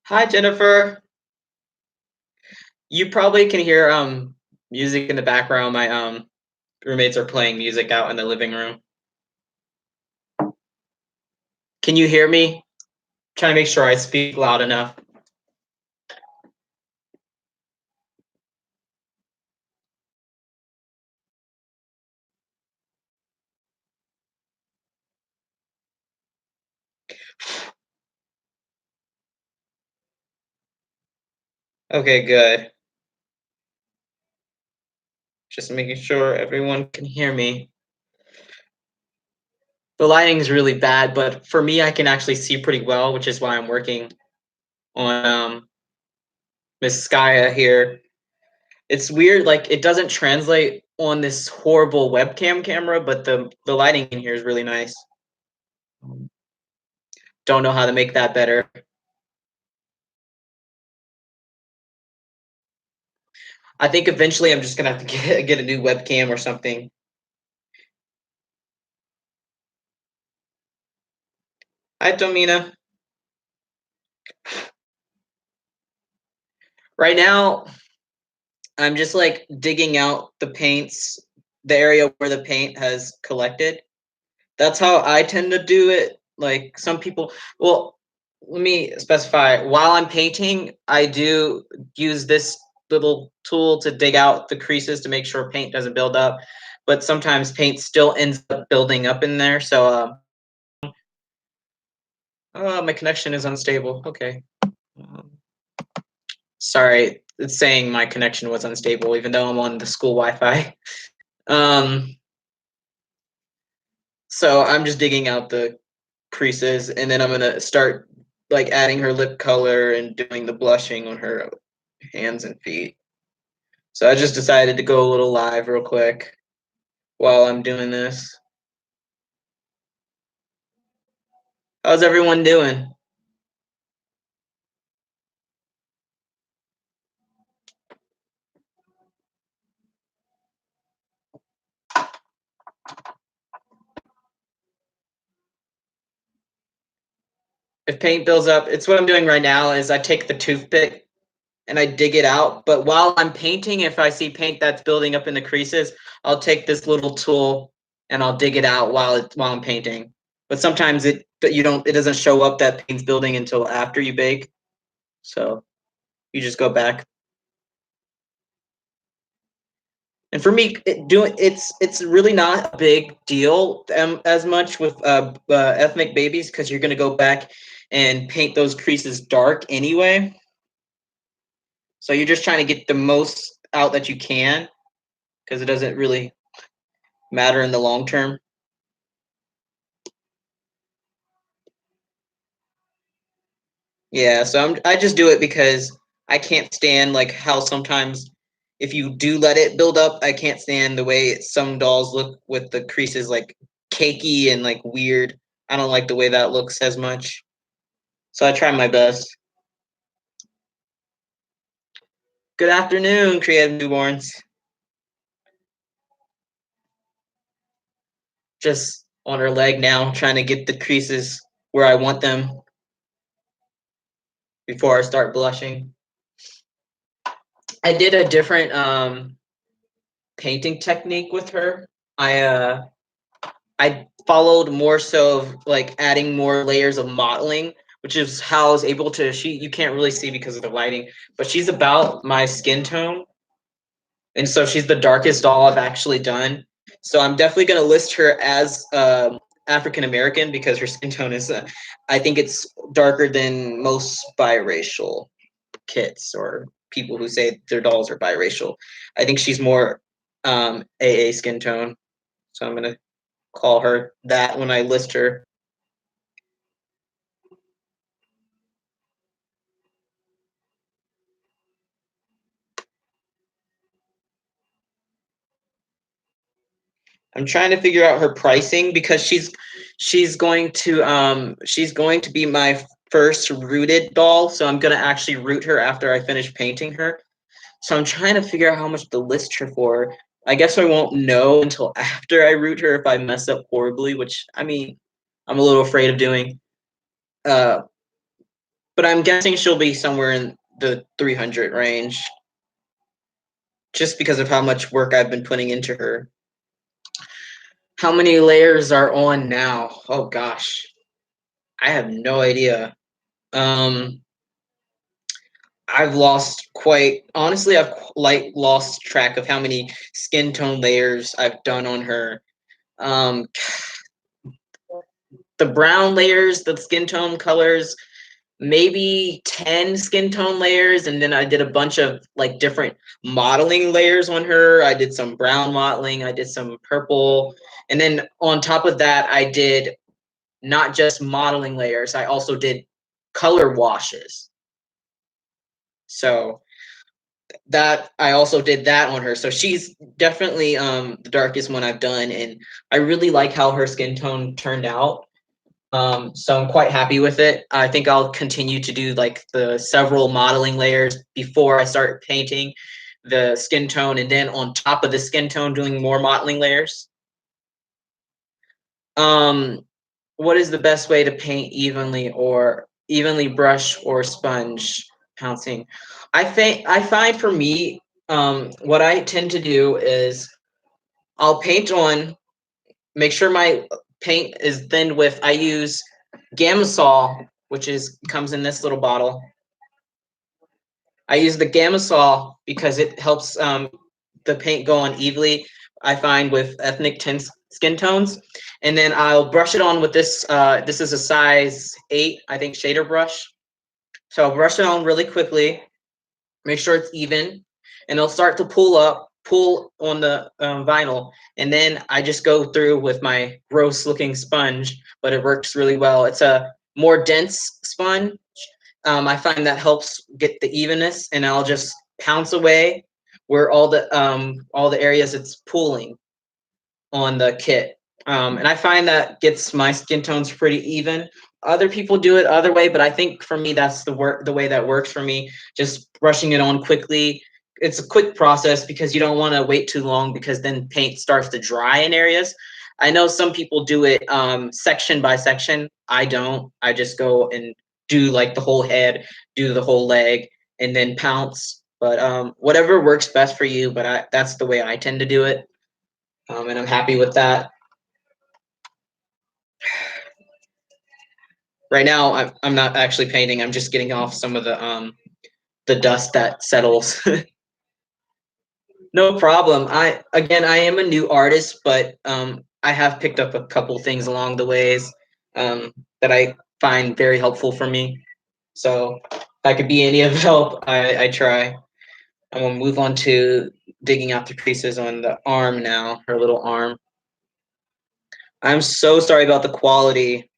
Hi, Jennifer. You probably can hear music in the background. My roommates are playing music out in the living room. Can you hear me? Trying to make sure I speak loud enough. Okay, good. Just making sure everyone can hear me. The lighting is really bad, but for me, I can actually see pretty well, which is why I'm working on Miss Skya here. It's weird, like it doesn't translate on this horrible webcam camera, but the lighting in here is really nice. Don't know how to make that better. I think eventually I'm just gonna have to get a new webcam or something. Hi, Domina. Right now, I'm just like digging out the paints, the area where the paint has collected. That's how I tend to do it. Like some people, well, let me specify. While I'm painting, I do use this little tool to dig out the creases to make sure paint doesn't build up. But sometimes paint still ends up building up in there. So, oh, my connection is unstable. Okay. Um, Sorry, it's saying my connection was unstable, even though I'm on the school Wi-Fi. Um, so I'm just digging out the creases, and then I'm gonna start like adding her lip color and doing the blushing on her hands and feet. So I just decided to go a little live real quick while I'm doing this. How's everyone doing? If paint builds up, it's what I'm doing right now is I take the toothpick and I dig it out. But while I'm painting, if I see paint that's building up in the creases, I'll take this little tool and I'll dig it out while I'm painting. But sometimes it doesn't show up that paint's building until after you bake. So you just go back. And for me, it's really not a big deal as much with ethnic babies because you're gonna go back and paint those creases dark anyway. So you're just trying to get the most out that you can because it doesn't really matter in the long term. Yeah, so I just do it because I can't stand like how sometimes if you do let it build up, I can't stand the way some dolls look with the creases like cakey and like weird. I don't like the way that looks as much. So I try my best. Good afternoon, creative newborns. Just on her leg now, trying to get the creases where I want them before I start blushing. I did a different painting technique with her. I followed more so of like adding more layers of modeling, which is how I was able to. You can't really see because of the lighting, but she's about my skin tone, and so she's the darkest doll I've actually done. So I'm definitely gonna list her as African American because her skin tone is, I think it's darker than most biracial kits or people who say their dolls are biracial. I think she's more AA skin tone. So I'm gonna call her that when I list her. I'm trying to figure out her pricing because she's going to be my first rooted doll, so I'm gonna actually root her after I finish painting her. So I'm trying to figure out how much to list her for. I guess I won't know until after I root her if I mess up horribly, which I mean I'm a little afraid of doing. Uh, but I'm guessing she'll be somewhere in the 300 range, just because of how much work I've been putting into her. How many layers are on now? Oh gosh, I have no idea. Um, I've lost quite honestly. I've like lost track of how many skin tone layers I've done on her. Um, the brown layers, the skin tone colors, maybe 10 skin tone layers, and then I did a bunch of like different modeling layers on her. I did some brown modeling, I did some purple, and then on top of that I did not just modeling layers, I also did color washes. So that I also did that on her. So she's definitely the darkest one I've done, and I really like how her skin tone turned out. So I'm quite happy with it. I think I'll continue to do like the several modeling layers before I start painting the skin tone, and then on top of the skin tone doing more modeling layers. Um, what is the best way to paint evenly, or evenly brush or sponge pouncing? I find for me, what I tend to do is I'll paint on, make sure my paint is thinned with, I use Gamma Sol, which is comes in this little bottle. I use the Gamma Sol because it helps the paint go on evenly, I find, with ethnic skin tones. And then I'll brush it on with this. This is a size 8, I think, shader brush. So I'll brush it on really quickly, make sure it's even, and it'll start to pull on the vinyl. And then I just go through with my gross looking sponge, but it works really well. It's a more dense sponge. I find that helps get the evenness, and I'll just pounce away where all the areas it's pulling on the kit. And I find that gets my skin tones pretty even. Other people do it other way, but I think for me that's the way that works for me. Just brushing it on quickly. It's a quick process because you don't want to wait too long, because then paint starts to dry in areas. I know some people do it section by section. I don't. I just go and do like the whole head, do the whole leg, and then pounce. But whatever works best for you. But that's the way I tend to do it, and I'm happy with that. Right now, I'm not actually painting. I'm just getting off some of the dust that settles. No problem. I am a new artist, but I have picked up a couple things along the ways that I find very helpful for me. So if I could be any of help, I try. I'm gonna move on to digging out the creases on the arm now, her little arm. I'm so sorry about the quality.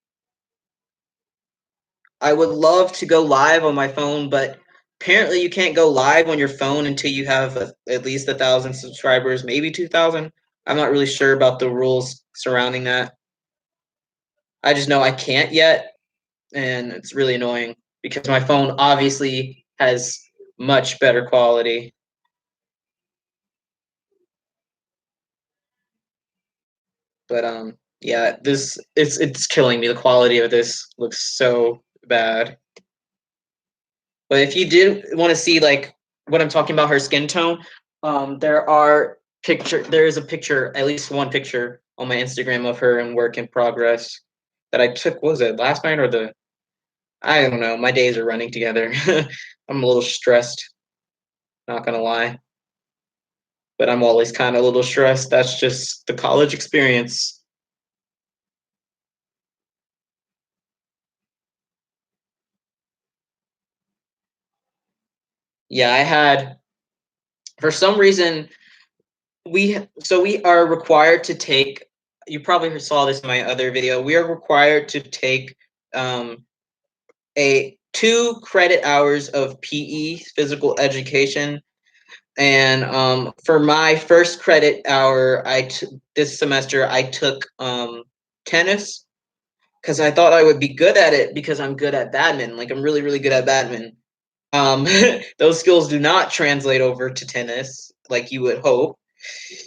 I would love to go live on my phone, but apparently you can't go live on your phone until you have at least 1,000 subscribers, maybe 2,000. I'm not really sure about the rules surrounding that. I just know I can't yet, and it's really annoying because my phone obviously has much better quality. But yeah, this it's killing me. The quality of this looks so bad. But if you did want to see like what I'm talking about, her skin tone, there is a picture, at least one picture on my Instagram of her in work in progress that I took. Was it last night or the? I don't know. My days are running together. I'm a little stressed, not gonna lie, but I'm always kind of a little stressed. That's just the college experience. Yeah, I had, for some reason, we are required to take, you probably saw this in my other video, we are required to take a 2 credit hours of PE, physical education. And for my first credit hour, this semester I took tennis, because I thought I would be good at it because I'm good at badminton. Like, I'm really, really good at badminton. um those skills do not translate over to tennis like you would hope.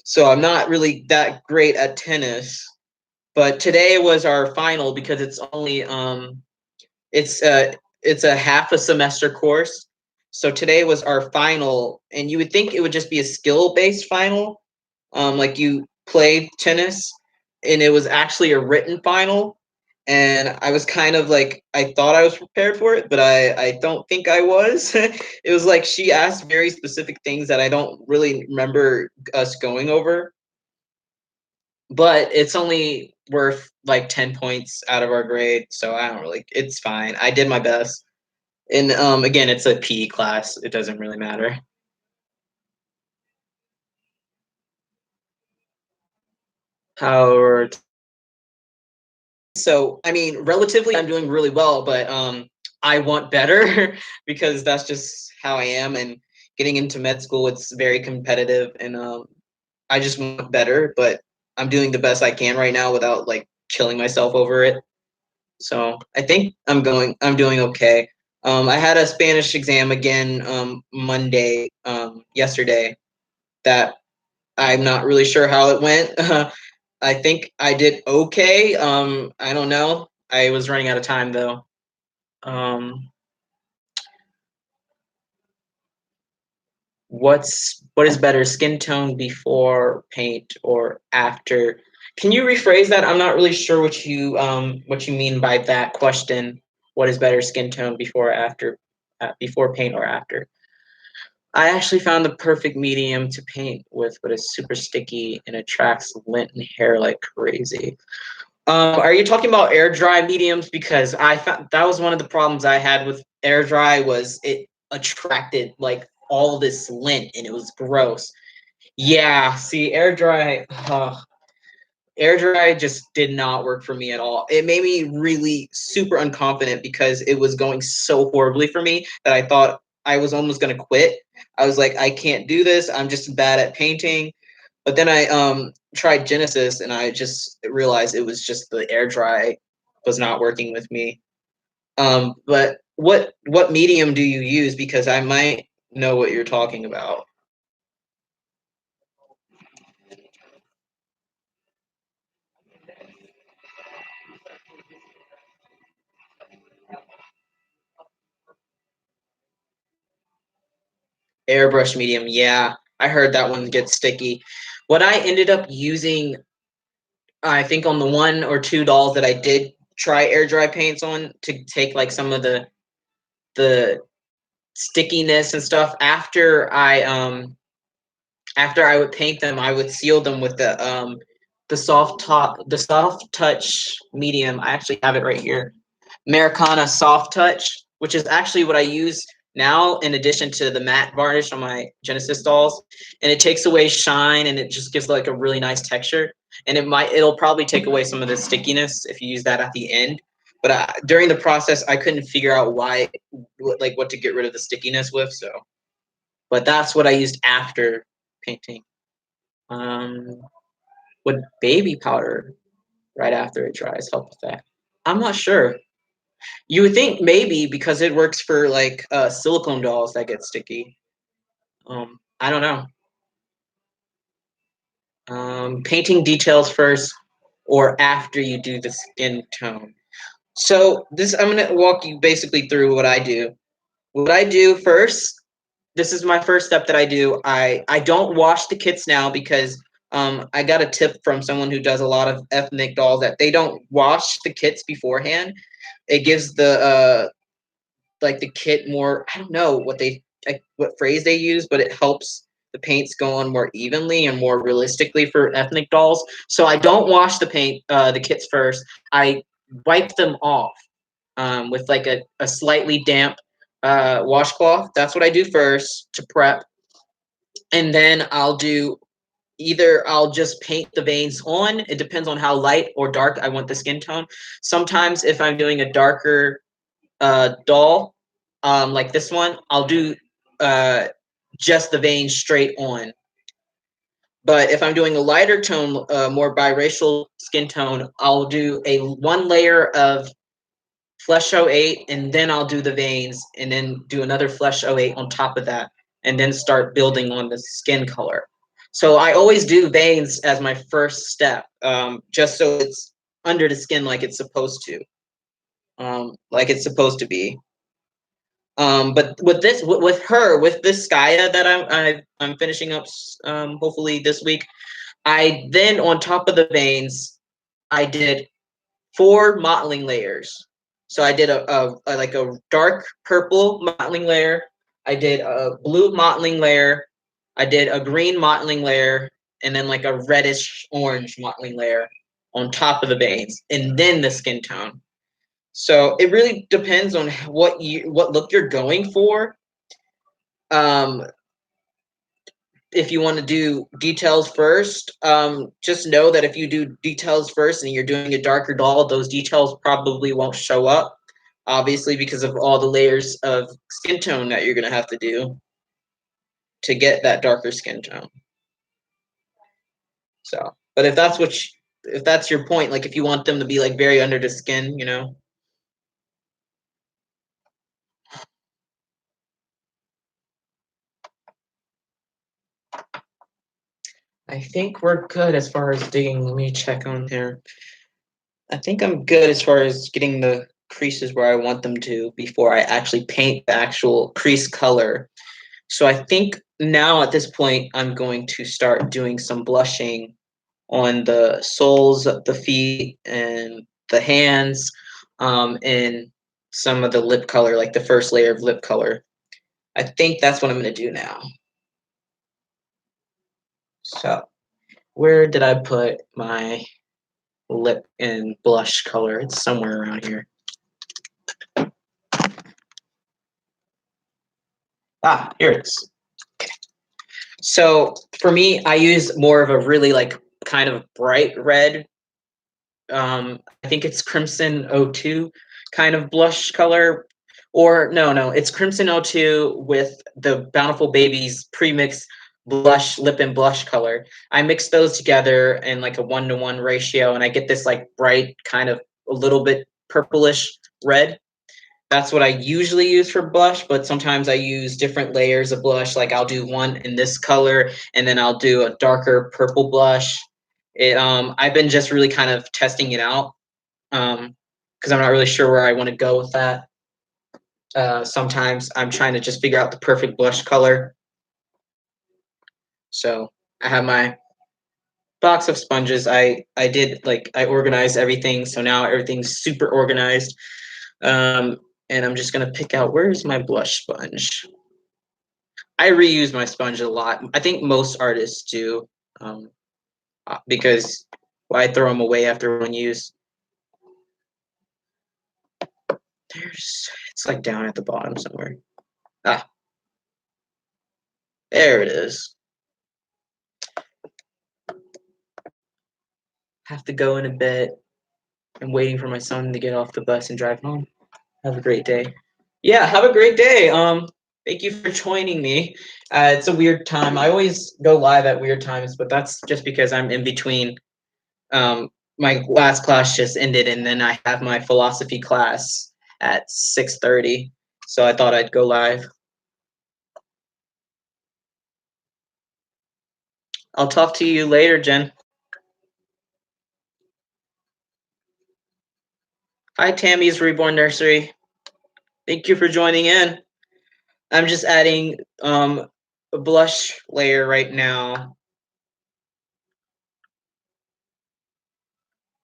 So I'm not really that great at tennis. But today was our final, because it's only it's it's a half a semester course. So today was our final, and you would think it would just be a skill based final, like you play tennis, and it was actually a written final. And I was kind of like, I thought I was prepared for it, but I don't think I was. It was like she asked very specific things that I don't really remember us going over, but it's only worth like 10 points out of our grade. So I don't really, it's fine. I did my best. And again, it's a PE class. It doesn't really matter. Howard. So, I mean, relatively, I'm doing really well, but I want better because that's just how I am. And getting into med school, it's very competitive, and I just want better. But I'm doing the best I can right now without like killing myself over it. So I think I'm doing okay. I had a Spanish exam again Monday, yesterday, that I'm not really sure how it went. I think I did okay. I don't know. I was running out of time though. Um, what is better, skin tone before paint or after? Can you rephrase that? I'm not really sure what you mean by that question. What is better, skin tone before or after, before paint or after? I actually found the perfect medium to paint with, but it's super sticky and attracts lint and hair like crazy. Are you talking about air dry mediums? Because I found that was one of the problems I had with air dry was it attracted like all this lint and it was gross. Yeah, see, air dry just did not work for me at all. It made me really super unconfident because it was going so horribly for me that I thought I was almost gonna quit. I was like, I can't do this. I'm just bad at painting. But then I tried Genesis and I just realized it was just the air dry was not working with me. But what medium do you use? Because I might know what you're talking about. Airbrush medium, yeah. I heard that one gets sticky. What I ended up using, I think on the one or two dolls that I did try air dry paints on to take like some of the stickiness and stuff after I would paint them, I would seal them with the soft touch medium. I actually have it right here. Americana Soft Touch, which is actually what I use now in addition to the matte varnish on my Genesis dolls. And it takes away shine and it just gives like a really nice texture. And it'll probably take away some of the stickiness if you use that at the end. But during the process, I couldn't figure out what to get rid of the stickiness with. So, but that's what I used after painting. Um, would baby powder right after it dries help with that? I'm not sure. You would think maybe because it works for like silicone dolls that get sticky. I don't know. Painting details first or after you do the skin tone. So this I'm gonna walk you basically through what I do. What I do first, this is my first step that I do. I don't wash the kits now because I got a tip from someone who does a lot of ethnic dolls that they don't wash the kits beforehand. It gives the like the kit more. I don't know what phrase they use, but it helps the paints go on more evenly and more realistically for ethnic dolls. So I don't wash the kits first. I wipe them off with like a slightly damp washcloth. That's what I do first to prep, and then I'll just paint the veins on. It depends on how light or dark I want the skin tone. Sometimes if I'm doing a darker doll, like this one, I'll do uh, just the veins straight on. But if I'm doing a lighter tone, more biracial skin tone, I'll do a one layer of Flesh 08, and then I'll do the veins, and then do another Flesh 08 on top of that, and then start building on the skin color. So I always do veins as my first step, just so it's under the skin like it's supposed to be. But with this Skya that I'm finishing up, hopefully this week, I then on top of the veins, I did 4 mottling layers. So I did a like a dark purple mottling layer. I did a blue mottling layer. I did a green mottling layer, and then like a reddish orange mottling layer on top of the veins, and then the skin tone. So it really depends on what look you're going for. Um, if you want to do details first, just know that if you do details first and you're doing a darker doll, those details probably won't show up, obviously, because of all the layers of skin tone that you're going to have to do to get that darker skin tone. So, but if that's your point, like if you want them to be like very under the skin, you know. I think we're good as far as digging. Let me check on here. I think I'm good as far as getting the creases where I want them to before I actually paint the actual crease color. So I think now at this point, I'm going to start doing some blushing on the soles of the feet and the hands, and some of the lip color, like the first layer of lip color. I think that's what I'm going to do now. So where did I put my lip and blush color? It's somewhere around here. Ah, here it is. So for me, I use more of a really like kind of bright red. I think it's Crimson O2 kind of blush color. Or no, it's Crimson O2 with the Bountiful Babies premix blush, lip and blush color. I mix those together in like a 1-to-1 ratio, and I get this like bright kind of a little bit purplish red. That's what I usually use for blush, but sometimes I use different layers of blush. Like I'll do one in this color, and then I'll do a darker purple blush. I've been just really kind of testing it out, because I'm not really sure where I want to go with that. Sometimes I'm trying to just figure out the perfect blush color. So I have my box of sponges. I did like I organized everything, so now everything's super organized. And I'm just gonna pick out where's my blush sponge. I reuse my sponge a lot. I think most artists do, because why throw them away after one use? It's like down at the bottom somewhere. Ah, there it is. Have to go in a bit. I'm waiting for my son to get off the bus and drive home. Have a great day. Yeah, have a great day. Thank you for joining me. It's a weird time. I always go live at weird times, but that's just because I'm in between. My last class just ended, and then I have my philosophy class at 6:30. So I thought I'd go live. I'll talk to you later, Jen. Hi, Tammy's Reborn Nursery. Thank you for joining in. I'm just adding a blush layer right now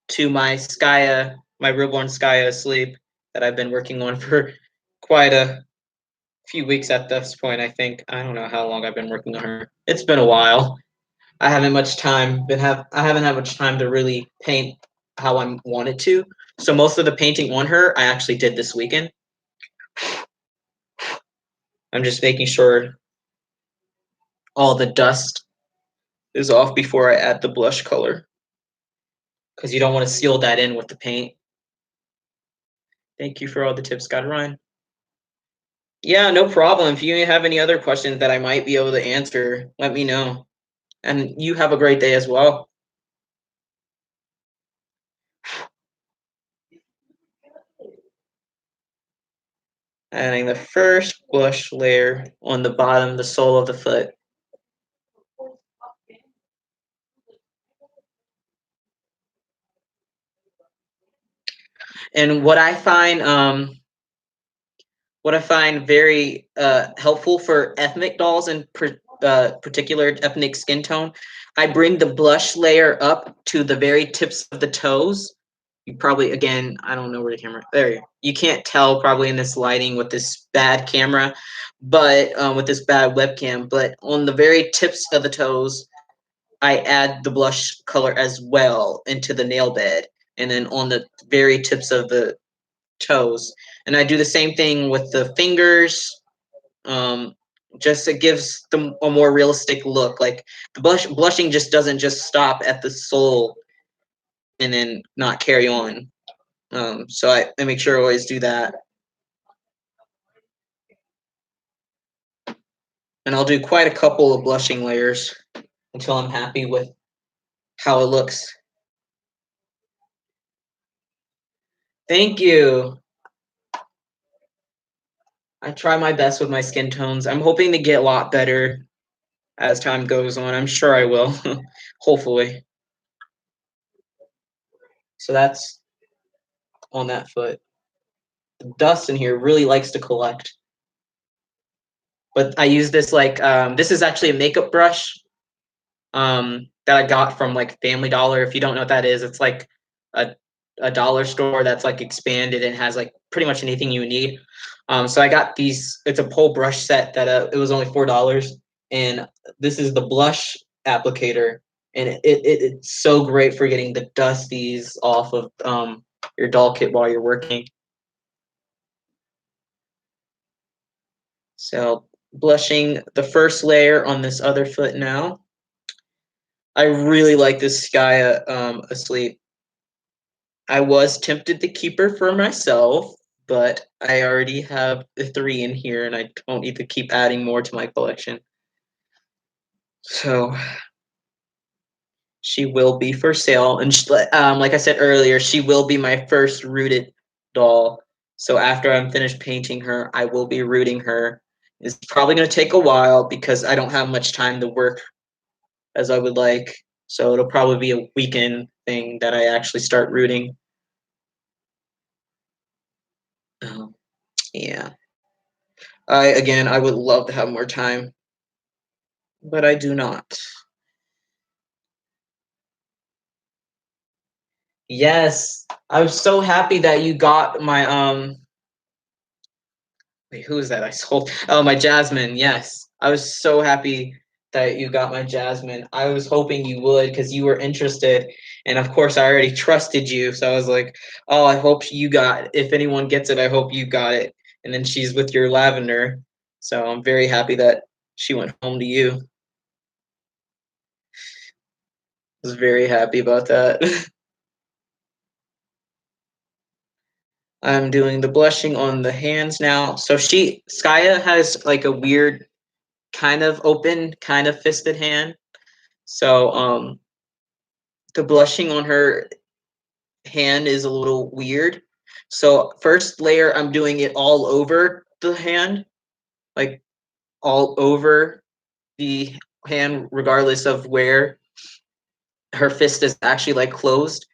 to my Skya, my reborn Skya asleep that I've been working on for quite a few weeks at this point. I think I don't know how long I've been working on her. It's been a while. I haven't I haven't had much time to really paint how I wanted to. So most of the painting on her I actually did this weekend. I'm just making sure all the dust is off before I add the blush color, because you don't want to seal that in with the paint. Thank you for all the tips, Scott Ryan. Yeah, no problem. If you have any other questions that I might be able to answer, let me know. And you have a great day as well. Adding the first blush layer on the bottom, the sole of the foot. And what I find, what I find very helpful for ethnic dolls and particular ethnic skin tone, I bring the blush layer up to the very tips of the toes. You probably, again, I don't know where the camera, there you can't tell probably in this lighting with this bad camera, but with this bad webcam, but on the very tips of the toes, I add the blush color as well into the nail bed, and then on the very tips of the toes. And I do the same thing with the fingers. Um, just it gives them a more realistic look. Like the blushing just doesn't just stop at the sole and then not carry on. So I make sure I always do that. And I'll do quite a couple of blushing layers until I'm happy with how it looks. Thank you. I try my best with my skin tones. I'm hoping to get a lot better as time goes on. I'm sure I will, hopefully. So that's on that foot. The dust in here really likes to collect. But I use this like this is actually a makeup brush that I got from like Family Dollar. If you don't know what that is, it's like a dollar store that's like expanded and has like pretty much anything you need. So I got these. It's a pole brush set that it was only $4, and this is the blush applicator, and it's so great for getting the dusties off of your doll kit while you're working. So blushing the first layer on this other foot now. I really like this Skya asleep. I was tempted to keep her for myself, but I already have the 3 in here and I don't need to keep adding more to my collection. So she will be for sale. And like I said earlier, she will be my first rooted doll. So after I'm finished painting her, I will be rooting her. It's probably going to take a while because I don't have much time to work as I would like. So it'll probably be a weekend thing that I actually start rooting. Yeah. I would love to have more time, but I do not. Yes, I was so happy that you got my wait, who is that I sold? Oh, my Jasmine. Yes, I was so happy that you got my Jasmine. I was hoping you would because you were interested, and of course I already trusted you. So I was like, oh, I hope you got. If anyone gets it, I hope you got it. And then she's with your lavender, so I'm very happy that she went home to you. I was very happy about that. I'm doing the blushing on the hands now. So Skya has like a weird kind of open, kind of fisted hand. So the blushing on her hand is a little weird. So first layer, I'm doing it all over the hand, like all over the hand, regardless of where her fist is actually like closed.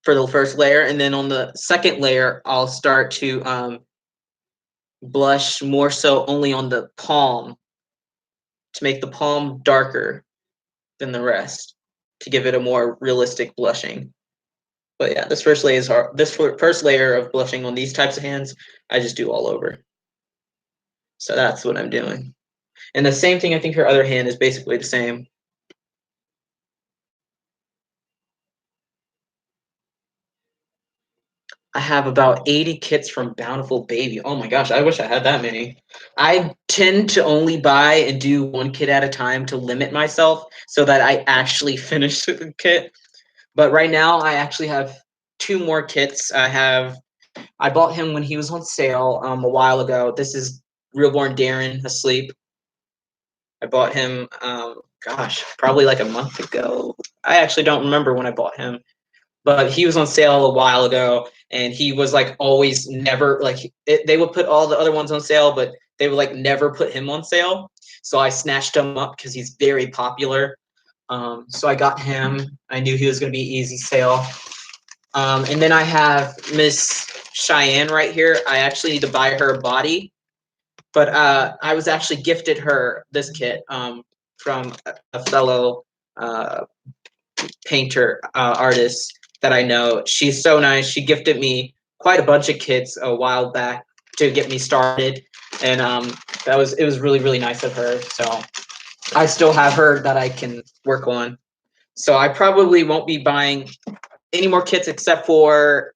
For the first layer, and then on the second layer, I'll start to blush more so only on the palm to make the palm darker than the rest to give it a more realistic blushing. But yeah, this first layer is hard. This first layer of blushing on these types of hands, I just do all over. So that's what I'm doing. And the same thing, I think her other hand is basically the same. I have about 80 kits from Bountiful Baby. Oh my gosh, I wish I had that many. I tend to only buy and do one kit at a time to limit myself so that I actually finish the kit. But right now, I actually have 2 more kits. I bought him when he was on sale a while ago. This is Reborn Darren asleep. I bought him, gosh, probably like a month ago. I actually don't remember when I bought him, but he was on sale a while ago, and he was like always never like they would put all the other ones on sale, but they would like never put him on sale. So I snatched him up because he's very popular. So I got him. I knew he was going to be easy sale. And then I have Miss Cheyenne right here. I actually need to buy her a body, but I was actually gifted her this kit from a fellow uh, painter artist that I know. She's so nice. She gifted me quite a bunch of kits a while back to get me started, and it was really really nice of her. So I still have her that I can work on. So I probably won't be buying any more kits except for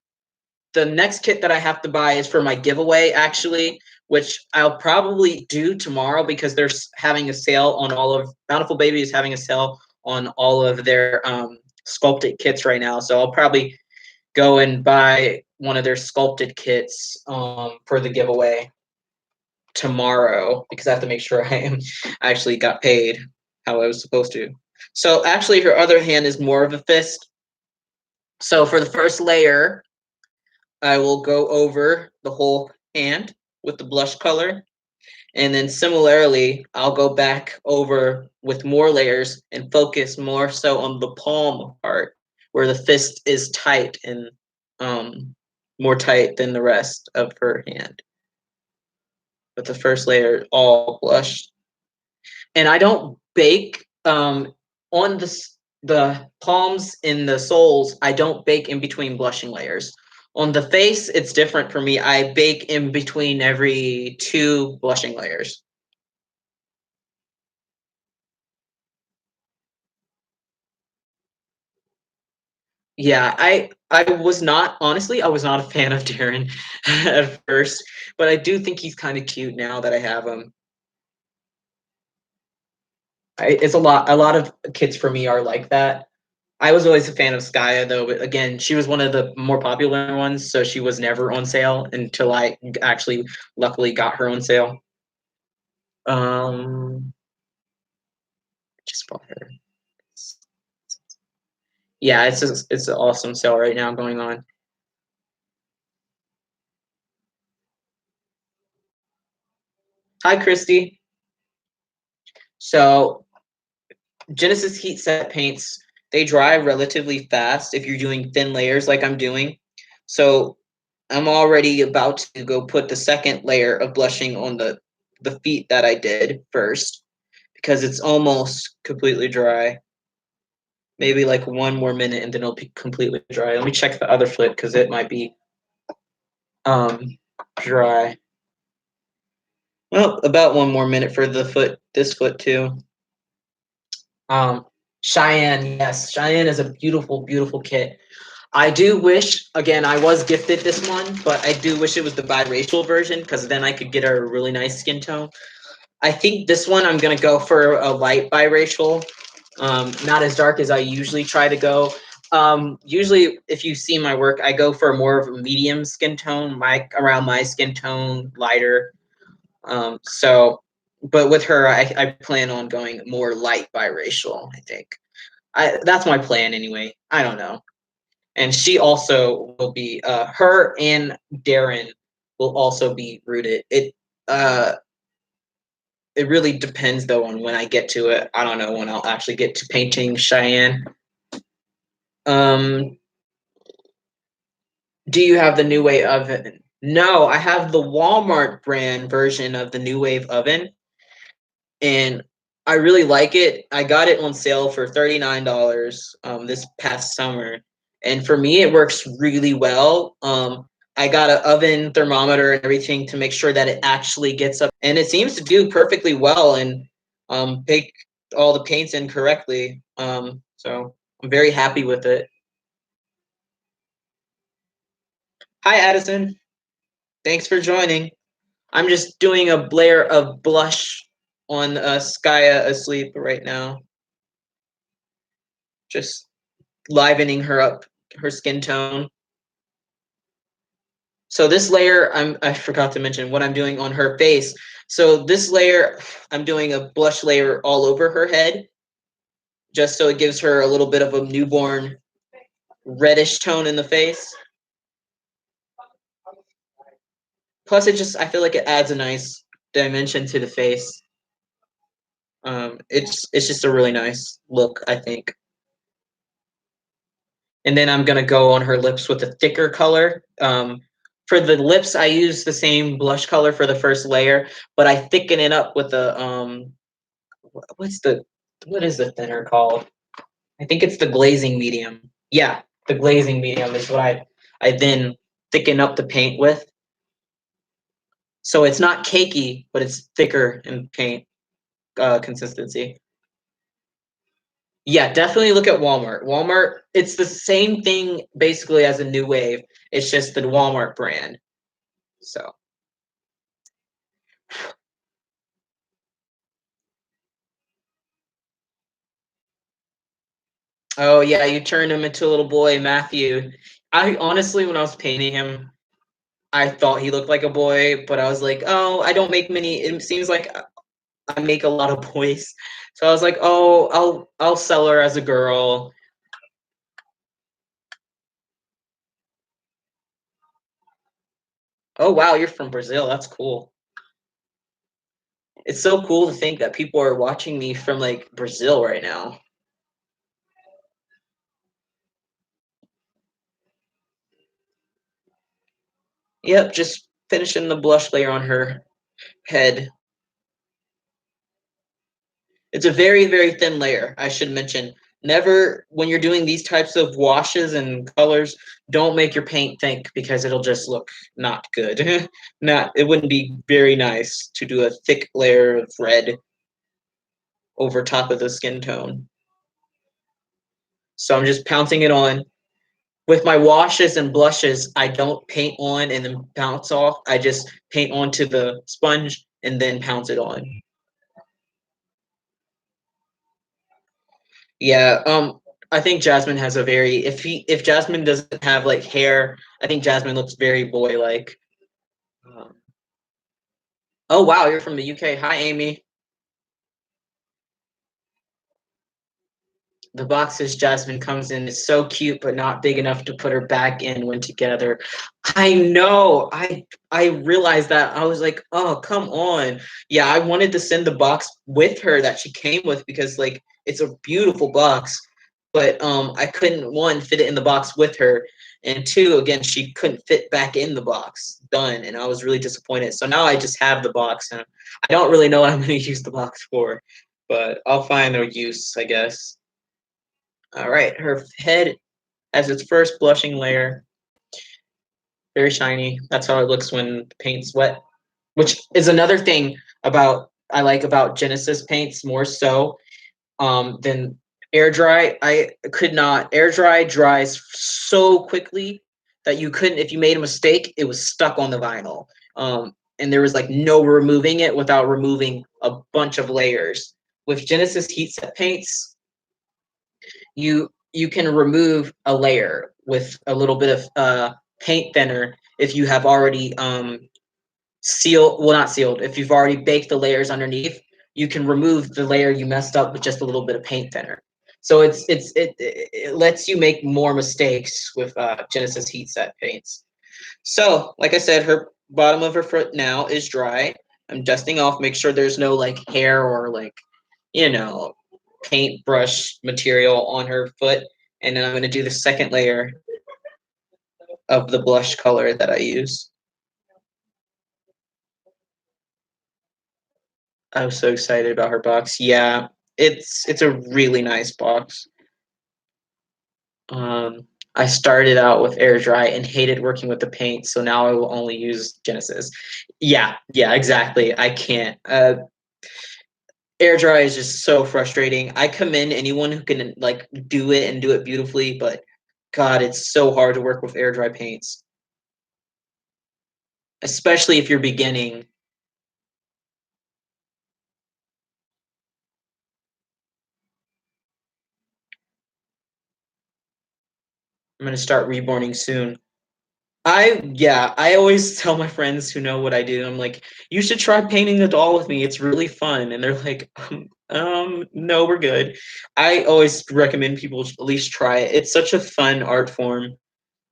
the next kit that I have to buy is for my giveaway, actually, which I'll probably do tomorrow because they're having a sale on all of Bountiful Baby is having a sale on all of their sculpted kits right now. So I'll probably go and buy one of their sculpted kits for the giveaway tomorrow because I have to make sure I actually got paid how I was supposed to. So actually, her other hand is more of a fist. So for the first layer, I will go over the whole hand with the blush color. And then similarly, I'll go back over with more layers and focus more so on the palm part where the fist is tight and more tight than the rest of her hand. But the first layer all blush. And I don't bake on the palms and the soles. I don't bake in between blushing layers. On the face, it's different for me. I bake in between every 2 blushing layers. Yeah, I was not honestly, I was not a fan of Darren at first, but I do think he's kind of cute now that I have him. It's a lot of kids for me are like that. I was always a fan of Skya though, but again, she was one of the more popular ones, so she was never on sale until I actually luckily got her on sale. Um, just bought her. Yeah, it's an awesome sale right now going on. Hi, Christy. So Genesis heat set paints, they dry relatively fast if you're doing thin layers like I'm doing. So I'm already about to go put the second layer of blushing on the feet that I did first because it's almost completely dry. Maybe like 1 more minute and then it'll be completely dry. Let me check the other foot because it might be um dry. Well, about 1 more minute for the foot, this foot too. Um, Cheyenne, yes, Cheyenne is a beautiful, beautiful kit. I do wish, again, I was gifted this one, but I do wish it was the biracial version because then I could get her a really nice skin tone. I think this one I'm gonna go for a light biracial, not as dark as I usually try to go. Usually, if you see my work, I go for more of a medium skin tone, around my skin tone, lighter. So, but with her, I plan on going more light biracial. I think that's my plan anyway. I don't know. And she also will be her and Darren will also be rooted. Uh it really depends though on when I get to it. I don't know when I'll actually get to painting Cheyenne. Um do you have the New Wave oven? No, I have the Walmart brand version of the New Wave oven and I really like it. I got it on sale for $39 this past summer. And for me it works really well. I got an oven thermometer and everything to make sure that it actually gets up and it seems to do perfectly well and bake all the paints in correctly. So I'm very happy with it. Hi Addison. Thanks for joining. I'm just doing a layer of blush on Skya asleep right now. Just livening her up, her skin tone. So this layer, I forgot to mention what I'm doing on her face. So this layer, I'm doing a blush layer all over her head, just so it gives her a little bit of a newborn reddish tone in the face. Plus, I feel like it adds a nice dimension to the face. It's just a really nice look, I think. And then I'm gonna go on her lips with a thicker color. For the lips, I use the same blush color for the first layer, but I thicken it up with the what's the what is the thinner called? I think it's the glazing medium. Yeah, the glazing medium is what I then thicken up the paint with. So it's not cakey, but it's thicker in paint consistency. Yeah, definitely look at Walmart. Walmart, it's the same thing basically as a New Wave. It's just the Walmart brand. So, oh yeah, you turned him into a little boy, Matthew. I honestly, when I was painting him, I thought he looked like a boy, but I was like, oh, I don't make many. It seems like I make a lot of boys, so I was like, oh, I'll sell her as a girl. Oh wow, you're from Brazil. That's cool. It's so cool to think that people are watching me from like Brazil right now. Yep, just finishing the blush layer on her head. It's a very, very thin layer, I should mention. Never, when you're doing these types of washes and colors, don't make your paint thick because it'll just look not good. Not, it wouldn't be very nice to do a thick layer of red over top of the skin tone. So I'm just pouncing it on. With my washes and blushes, I don't paint on and then bounce off. I just paint onto the sponge and then pounce it on. Yeah, I think Jasmine has a very if Jasmine doesn't have like hair, I think Jasmine looks very boy like. Um, oh wow, you're from the UK. Hi, Amy. The boxes Jasmine comes in is so cute, but not big enough to put her back in when together. I know. I realized that. I was like, oh, come on. Yeah, I wanted to send the box with her that she came with because like it's a beautiful box, but I couldn't one fit it in the box with her, and two again she couldn't fit back in the box. Done, and I was really disappointed. So now I just have the box, and I don't really know what I'm going to use the box for, but I'll find a use, I guess. All right, her head has its first blushing layer, very shiny. That's how it looks when the paint's wet, which is another thing about I like about Genesis paints more so than air dry. I could not air dry dries so quickly that you couldn't if you made a mistake, it was stuck on the vinyl. And there was like no removing it without removing a bunch of layers. With Genesis heat set paints, you can remove a layer with a little bit of paint thinner if you have already sealed, well, not sealed, if you've already baked the layers underneath, you can remove the layer you messed up with just a little bit of paint thinner. So it lets you make more mistakes with Genesis heat set paints. So like I said, her bottom of her foot now is dry. I'm dusting off, make sure there's no like hair or like, you know, paintbrush material on her foot. And then I'm going to do the second layer of the blush color that I use. I was so excited about her box. Yeah, it's a really nice box. Um, I started out with air dry and hated working with the paint, so now I will only use Genesis. Yeah, exactly. I can't. Air dry is just so frustrating. I commend anyone who can like do it and do it beautifully, but God, it's so hard to work with air dry paints, especially if you're beginning. I'm gonna start reborning soon. I always tell my friends who know what I do, I'm like, you should try painting a doll with me. It's really fun. And they're like, no, we're good. I always recommend people at least try it. It's such a fun art form.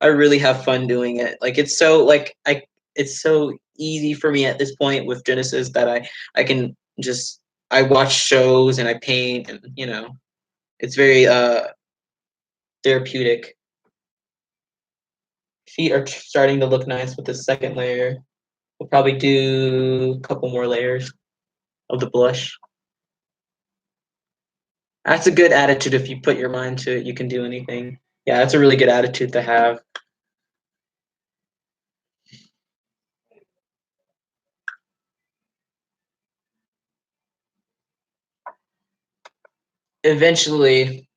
I really have fun doing it. Like it's so easy for me at this point with Genesis that I can just I watch shows and I paint and it's very therapeutic. Feet are starting to look nice with the second layer. We'll probably do a couple more layers of the blush. That's a good attitude. If you put your mind to it, you can do anything. Yeah, that's a really good attitude to have. Eventually,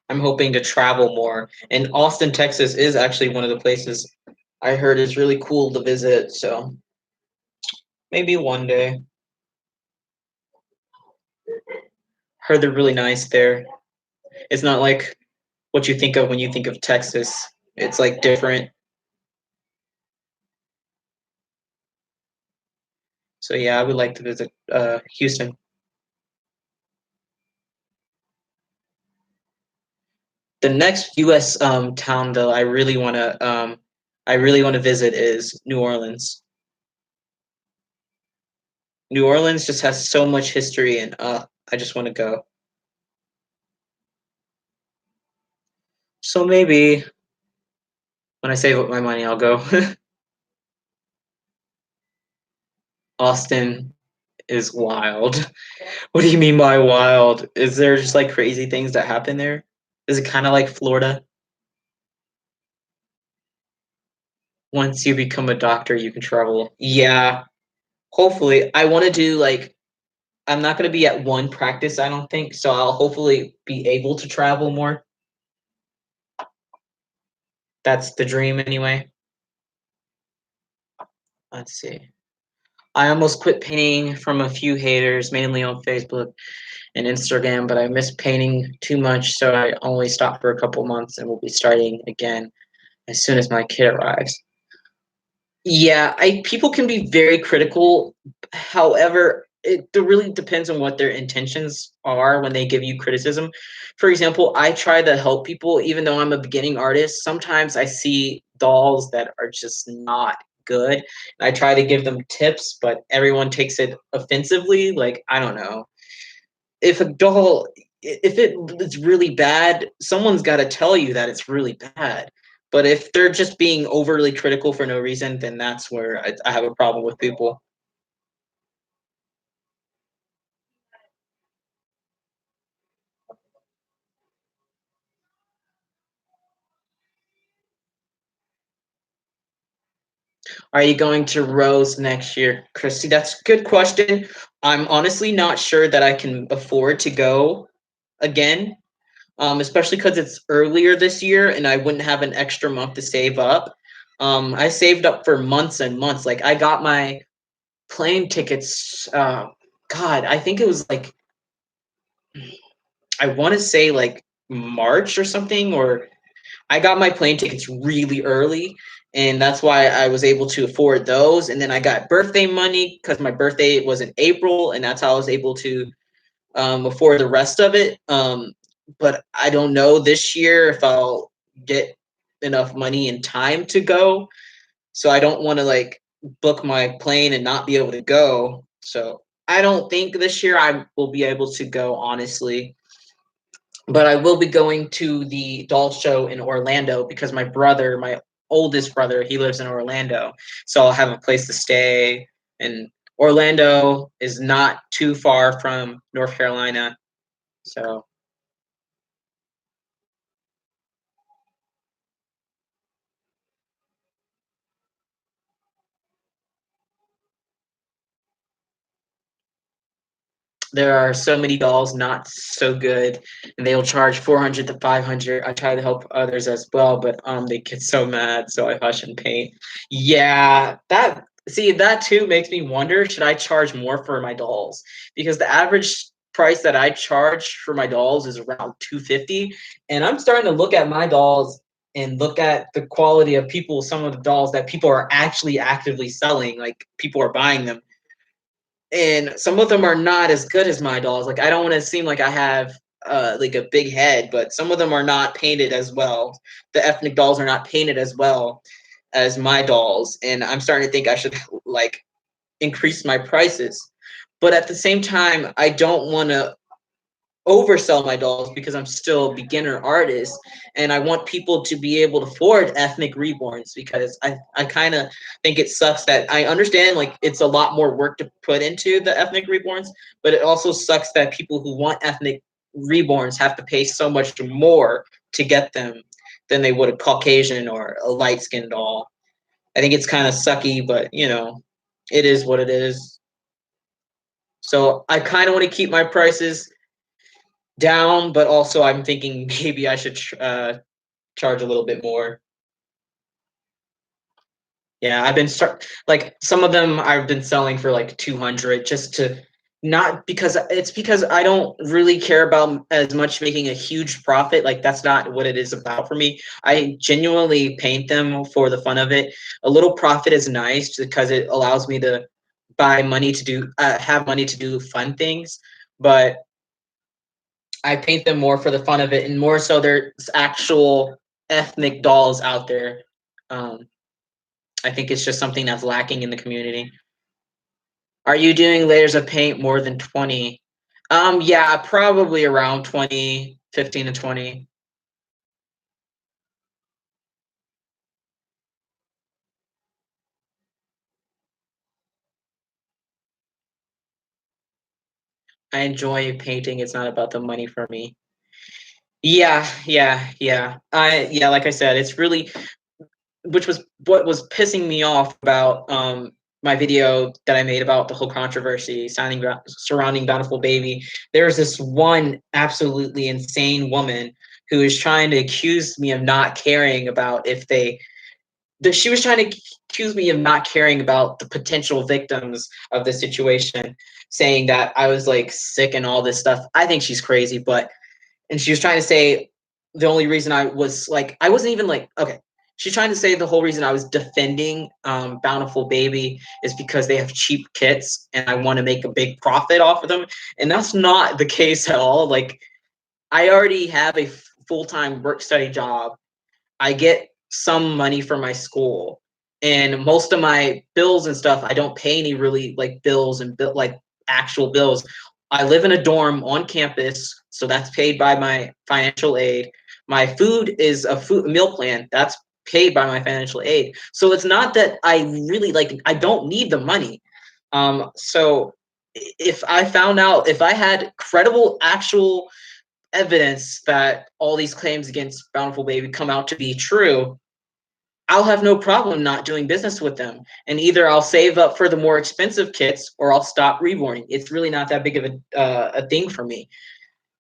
I'm hoping to travel more. And Austin, Texas is actually one of the places I heard is really cool to visit. So maybe one day. Heard they're really nice there. It's not like what you think of when you think of Texas. It's like different. So yeah, I would like to visit Houston. The next U.S. Town though I really want to visit is New Orleans. New Orleans just has so much history, and I just want to go. So maybe when I save up my money, I'll go. Austin is wild. What do you mean by wild? Is there just like crazy things that happen there? Is it kind of like Florida? Once you become a doctor, you can travel. Yeah, hopefully. I want to do like I'm not going to be at one practice, I don't think. So I'll hopefully be able to travel more. That's the dream anyway. Let's see. I almost quit painting from a few haters, mainly on Facebook and Instagram, but I miss painting too much, so I only stopped for a couple months and will be starting again as soon as my kid arrives. Yeah, I people can be very critical. However, it really depends on what their intentions are when they give you criticism. For example, I try to help people even though I'm a beginning artist. Sometimes I see dolls that are just not good. I try to give them tips, but everyone takes it offensively. Like, I don't know. If a doll if it's really bad, someone's got to tell you that it's really bad. But if they're just being overly critical for no reason, then that's where I have a problem with people. Are you going to Rose next year, Christy? That's a good question. I'm honestly not sure that I can afford to go again, especially because it's earlier this year and I wouldn't have an extra month to save up. I saved up for months and months. Like I got my plane tickets. God, I think it was like I want to say like March or something, or I got my plane tickets really early, and that's why I was able to afford those. And then I got birthday money because my birthday was in April, and that's how I was able to afford the rest of it. But I don't know this year if I'll get enough money and time to go. So I don't want to like book my plane and not be able to go. So I don't think this year I will be able to go, honestly. But I will be going to the doll show in Orlando because my brother, my oldest brother, he lives in Orlando. So I'll have a place to stay. And Orlando is not too far from North Carolina. So there are so many dolls not so good, and they'll charge 400 to 500. I try to help others as well, but they get so mad, so I hush and paint. Yeah, that see that too makes me wonder, should I charge more for my dolls? Because the average price that I charge for my dolls is around 250, and I'm starting to look at my dolls and look at the quality of people, some of the dolls that people are actually actively selling, like people are buying them, and some of them are not as good as my dolls. Like I don't want to seem like I have like a big head, but some of them are not painted as well. The ethnic dolls are not painted as well as my dolls, and I'm starting to think I should like increase my prices. But at the same time, I don't want to oversell my dolls because I'm still a beginner artist, and I want people to be able to afford ethnic reborns, because I kind of think it sucks that I understand like it's a lot more work to put into the ethnic reborns, but it also sucks that people who want ethnic reborns have to pay so much more to get them than they would a Caucasian or a light skinned doll. I think it's kind of sucky, but it is what it is. So I kind of want to keep my prices down, but also I'm thinking maybe I should charge a little bit more. Yeah, I've been like some of them I've been selling for like 200, just to not because it's because I don't really care about as much making a huge profit. Like that's not what it is about for me. I genuinely paint them for the fun of it. A little profit is nice because it allows me to buy money to do have money to do fun things, but I paint them more for the fun of it, and more so there's actual ethnic dolls out there. Um, I think it's just something that's lacking in the community. Are you doing layers of paint more than 20? Yeah, probably around 20, 15 to 20. I enjoy painting. It's not about the money for me. Yeah, like I said, it's really, which was what was pissing me off about my video that I made about the whole controversy surrounding Bountiful Baby. There's this one absolutely insane woman who is trying to accuse me of not caring about if they. She was trying to accuse me of not caring about the potential victims of the situation, saying that I was like sick and all this stuff. I think she's crazy, but and she was trying to say the only reason I was like, I wasn't even like, okay. She's trying to say the whole reason I was defending Bountiful Baby is because they have cheap kits and I want to make a big profit off of them. And that's not the case at all. Like, I already have a full-time work study job. I get some money from my school, and most of my bills and stuff, I don't pay any really like bills and like actual bills. I live in a dorm on campus, so that's paid by my financial aid. My food is a food meal plan that's paid by my financial aid. So it's not that I really like, I don't need the money. So if I found out, if I had credible actual evidence that all these claims against Bountiful Baby come out to be true, I'll have no problem not doing business with them. And either I'll save up for the more expensive kits or I'll stop reborning. It's really not that big of a thing for me.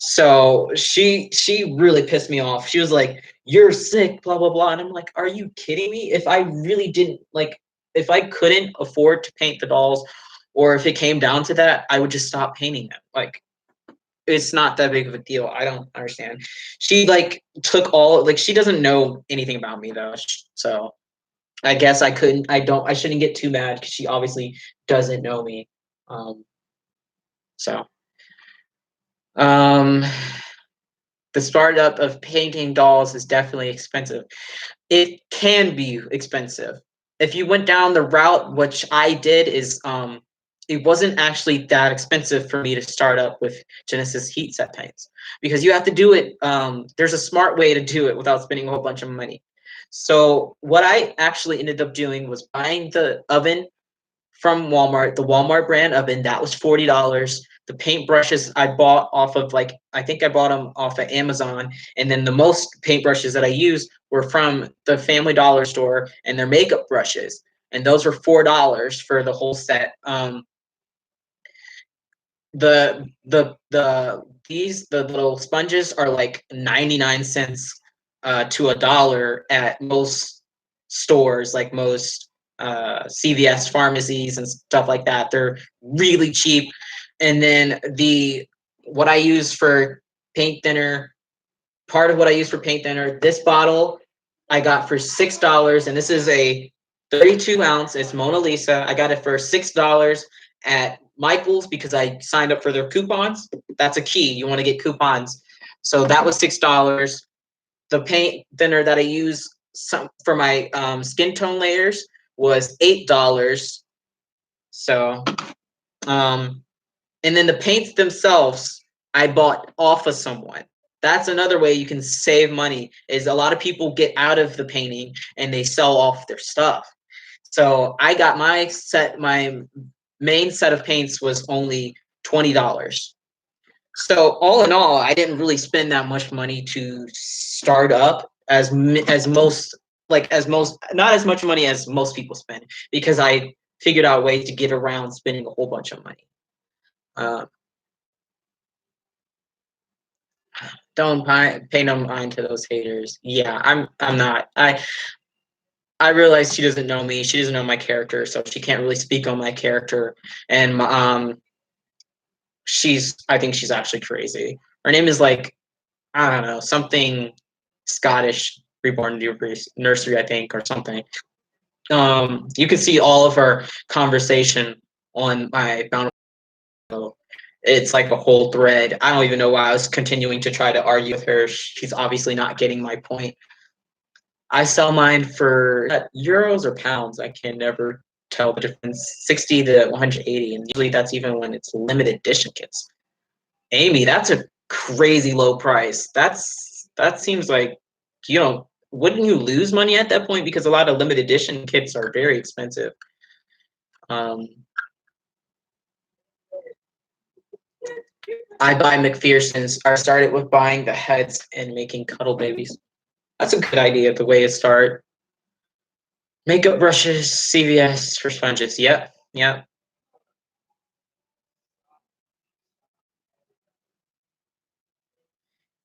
So she really pissed me off. She was like, "You're sick, blah blah blah," and I'm like, "Are you kidding me? If I really didn't like, if I couldn't afford to paint the dolls, or if it came down to that, I would just stop painting them. Like, it's not that big of a deal. I don't understand." She like took all like she doesn't know anything about me though. So I guess I shouldn't get too mad because she obviously doesn't know me. Um so um the startup of painting dolls is definitely expensive. It can be expensive. If you went down the route which I did, is it wasn't actually that expensive for me to start up with Genesis heat set paints, because you have to do it, there's a smart way to do it without spending a whole bunch of money. So what I actually ended up doing was buying the oven from Walmart, the Walmart brand oven. That was $40. The paintbrushes I bought off of, like, I think I bought them off of Amazon. And then the most paintbrushes that I used were from the Family Dollar store, and their makeup brushes. And those were $4 for the whole set. The little sponges are like 99 cents to $1 at most stores, like most CVS pharmacies and stuff like that. They're really cheap. And then the what I use for paint thinner, part of what I use for paint thinner, this bottle I got for $6, and this is a 32 ounce. It's Mona Lisa. I got it for $6 at Michael's because I signed up for their coupons. That's a key. You want to get coupons. So that was $6. The paint thinner that I use for my skin tone layers was $8. So, and then the paints themselves, I bought off of someone. That's another way you can save money. Is a lot of people get out of the painting and they sell off their stuff. So I got my main set of paints was only $20. So all in all, I didn't really spend that much money to start up as most not as much money as most people spend, because I figured out a way to get around spending a whole bunch of money. Uh, don't pay no mind to those haters. Yeah, I'm not. I realize she doesn't know me. She doesn't know my character, so she can't really speak on my character. And I think she's actually crazy. Her name is like, I don't know, something Scottish, reborn nursery, I think, or something. You can see all of our conversation on my Bountiful. It's like a whole thread. I don't even know why I was continuing to try to argue with her. She's obviously not getting my point. I sell mine for euros or pounds. I can never tell the difference. 60 to 180, and usually that's even when it's limited edition kits. Amy, that's a crazy low price. That seems like, wouldn't you lose money at that point, because a lot of limited edition kits are very expensive. I buy McPherson's. I started with buying the heads and making cuddle babies. That's a good idea. The way to start. Makeup brushes, CVS for sponges. Yep, yep.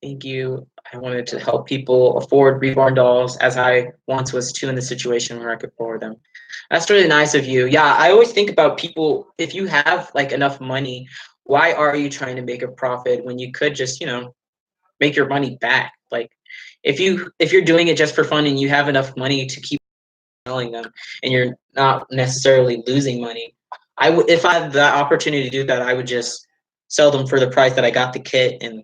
Thank you. I wanted to help people afford reborn dolls, as I once was too in the situation where I could afford them. That's really nice of you. Yeah, I always think about people. If you have like enough money, why are you trying to make a profit when you could just, make your money back? Like, if you're doing it just for fun and you have enough money to keep selling them, and you're not necessarily losing money, if I had the opportunity to do that, I would just sell them for the price that I got the kit, and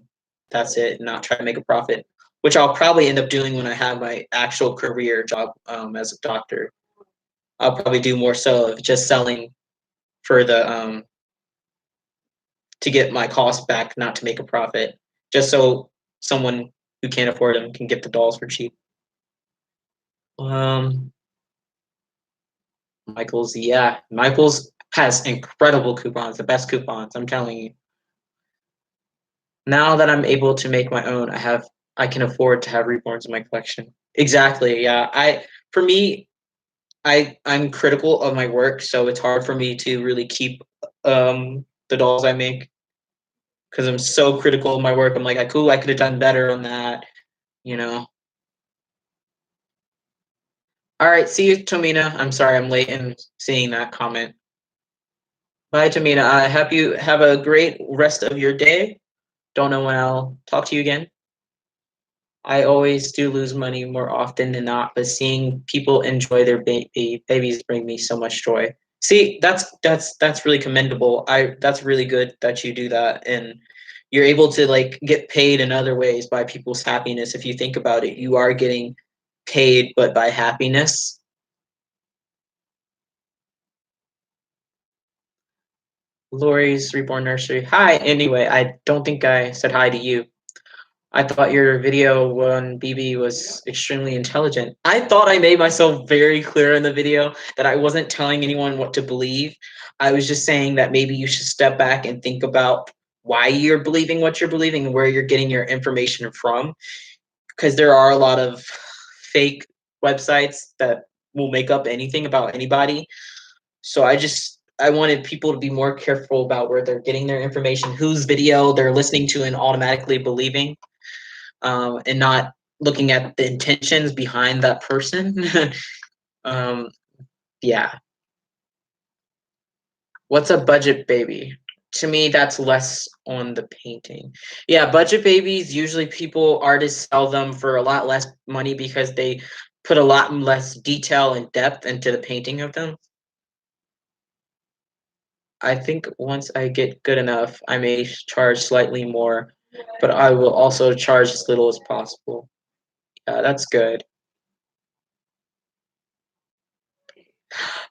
that's it, and not try to make a profit, which I'll probably end up doing when I have my actual career job as a doctor. I'll probably do more so of just selling for the to get my cost back, not to make a profit, just so someone who can't afford them can get the dolls for cheap. Um, Michaels, yeah, Michaels has incredible coupons, the best coupons. I'm telling you. Now that I'm able to make my own, I can afford to have reborns in my collection. Exactly. Yeah. For me, I'm critical of my work, so it's hard for me to really keep the dolls I make, because I'm so critical of my work. I'm like, I could have done better on that, you know. All right, see you, Tomina. I'm sorry I'm late in seeing that comment. Bye, Tamina. I hope you have a great rest of your day. Don't know when I'll talk to you again. I always do lose money more often than not, but seeing people enjoy their babies bring me so much joy. See, that's really commendable. That's really good that you do that, and you're able to like get paid in other ways by people's happiness. If you think about it, you are getting paid, but by happiness. Lori's Reborn Nursery. Hi. Anyway, I don't think I said hi to you. I thought your video on BB was extremely intelligent. I thought I made myself very clear in the video that I wasn't telling anyone what to believe. I was just saying that maybe you should step back and think about why you're believing what you're believing and where you're getting your information from. Because there are a lot of fake websites that will make up anything about anybody. So I wanted people to be more careful about where they're getting their information, whose video they're listening to and automatically believing, and not looking at the intentions behind that person. um, yeah. What's a budget baby? To me, that's less on the painting. Yeah, budget babies, usually artists sell them for a lot less money because they put a lot less detail and depth into the painting of them. I think once I get good enough, I may charge slightly more, but I will also charge as little as possible. Yeah, that's good.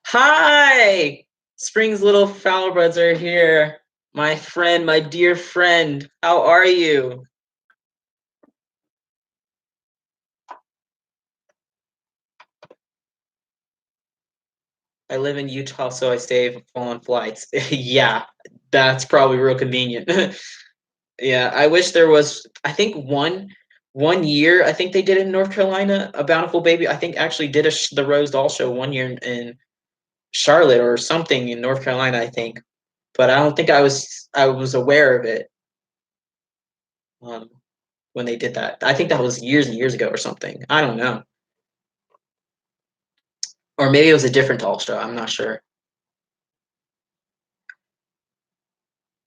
Hi! Spring's little flower buds are here. My friend, my dear friend, how are you? I live in Utah, so I save on flights. Yeah, that's probably real convenient. Yeah, I wish there was. I think one year, I think they did in North Carolina, a Bountiful Baby. I think actually did the Rose Doll show one year in Charlotte or something in North Carolina, I think. But I don't think I was aware of it um, when they did that. I think that was years and years ago or something. I don't know, or maybe it was a different doll show. I'm not sure.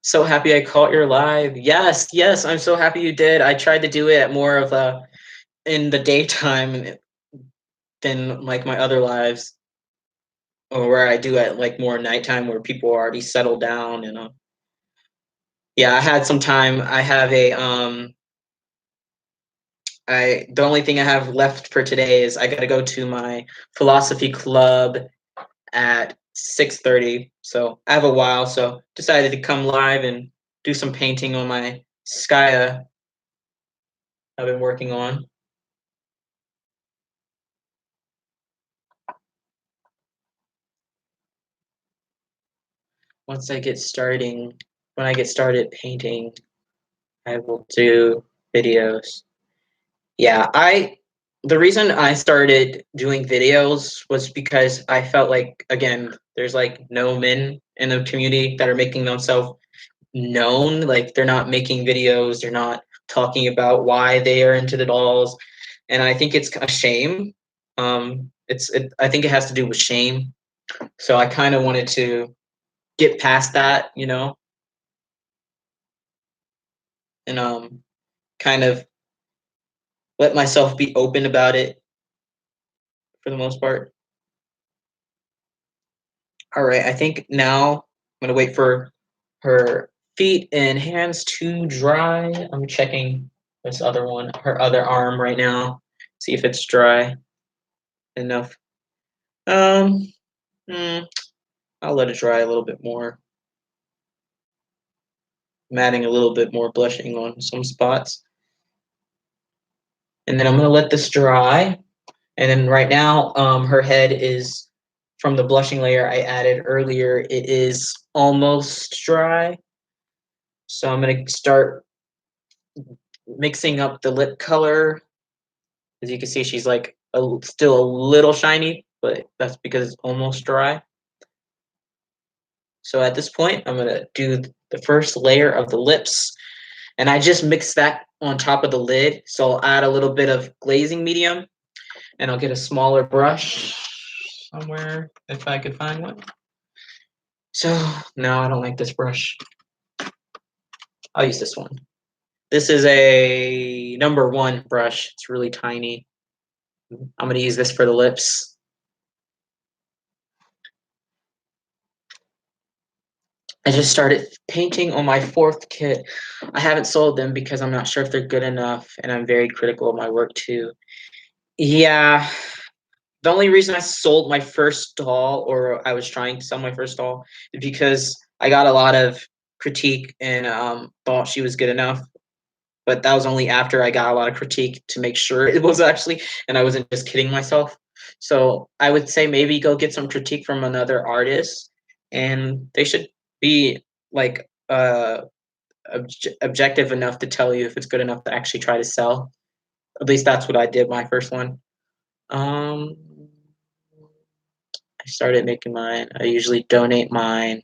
So happy I caught your live. Yes, yes, I'm so happy you did. I tried to do it at more of a in the daytime than like my other lives, or where I do at like more nighttime where people are already settled down and yeah, I had some time. I have a I the only thing I have left for today is I got to go to my philosophy club at 6:30. So I have a while, so decided to come live and do some painting on my Skya I've been working on. Once I get starting, when I get started painting, I will do videos. Yeah, the reason I started doing videos was because I felt like again, there's like no men in the community that are making themselves known. Like they're not making videos, they're not talking about why they are into the dolls, and I think it's a shame. I think it has to do with shame. So I kind of wanted to get past that, and kind of let myself be open about it for the most part. All right, I think now I'm gonna wait for her feet and hands to dry. I'm checking this other one, her other arm right now, see if it's dry enough. Um, hmm, I'll let it dry a little bit more. I'm adding a little bit more blushing on some spots, and then I'm gonna let this dry. And then right now, her head is from the blushing layer I added earlier. It is almost dry, so I'm gonna start mixing up the lip color. As you can see, she's like still a little shiny, but that's because it's almost dry. So at this point, I'm gonna do the first layer of the lips, and I just mix that on top of the lid. So I'll add a little bit of glazing medium, and I'll get a smaller brush somewhere if I could find one. So no, I don't like this brush. I'll use this one. This is a number 1 brush. It's really tiny. I'm gonna use this for the lips. I just started painting on my 4th kit. I haven't sold them because I'm not sure if they're good enough, and I'm very critical of my work too. Yeah, the only reason I sold my first doll, or I was trying to sell my first doll, is because I got a lot of critique and thought she was good enough. But that was only after I got a lot of critique to make sure it was actually, and I wasn't just kidding myself. So I would say maybe go get some critique from another artist, and they should be like objective enough to tell you if it's good enough to actually try to sell. At least that's what I did my first one. Um, I started making mine. I usually donate mine.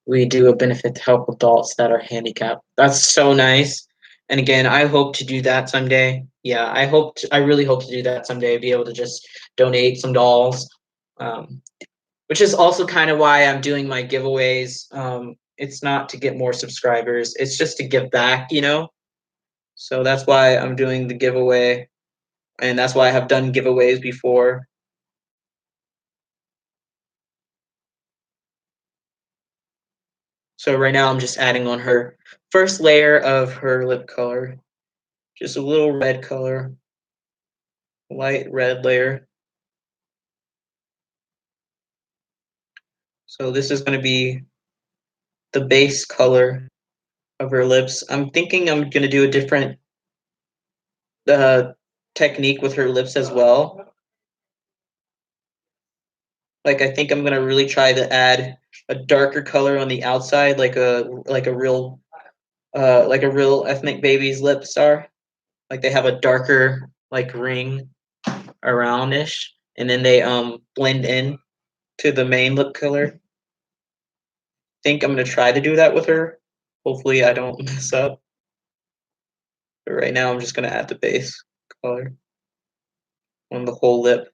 We do a benefit to help adults that are handicapped. That's so nice. And again, I hope to do that someday. Yeah, I really hope to do that someday, be able to just donate some dolls. Um, which is also kind of why I'm doing my giveaways. It's not to get more subscribers, it's just to give back. So that's why I'm doing the giveaway. And that's why I have done giveaways before. So right now I'm just adding on her first layer of her lip color. Just a little red color, light red layer. So this is going to be the base color of her lips. I'm thinking I'm gonna do a different uh technique with her lips as well. Like I think I'm gonna really try to add a darker color on the outside, like a real ethnic baby's lips are. Like they have a darker like ring aroundish, and then they blend in to the main lip color. Think I'm gonna try to do that with her. Hopefully I don't mess up. But right now I'm just gonna add the base color on the whole lip.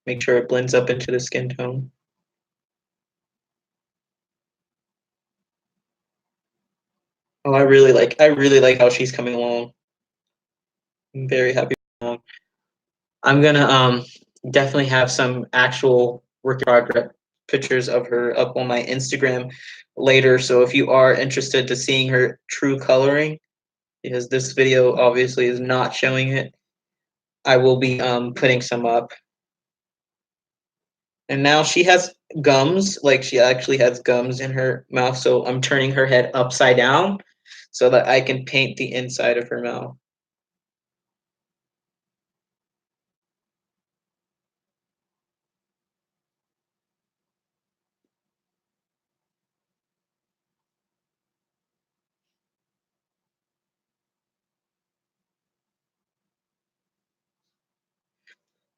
Make sure it blends up into the skin tone. Oh, I really like how she's coming along. I'm very happy. I'm gonna definitely have some actual work in progress pictures of her up on my Instagram later. So if you are interested to seeing her true coloring, because this video obviously is not showing it, I will be putting some up. And now she has gums, like she actually has gums in her mouth. So I'm turning her head upside down so that I can paint the inside of her mouth.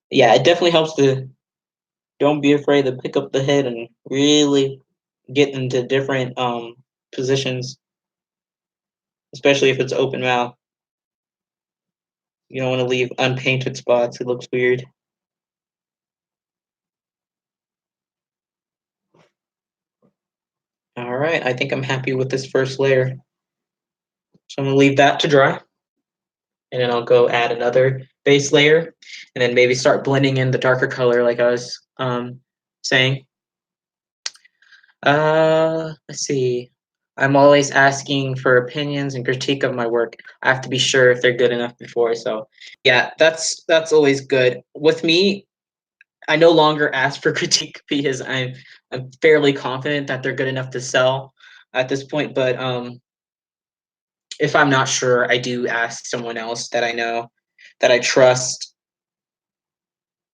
Yeah, it definitely helps to don't be afraid to pick up the head and really get into different positions, especially if it's open mouth. You don't want to leave unpainted spots. It looks weird. All right, I think I'm happy with this first layer. So I'm gonna leave that to dry, and then I'll go add another base layer, and then maybe start blending in the darker color like I was saying. Let's see. I'm always asking for opinions and critique of my work. I have to be sure if they're good enough before. So, yeah, that's always good. With me, I no longer ask for critique because I'm fairly confident that they're good enough to sell at this point. But if I'm not sure, I do ask someone else that I know that I trust.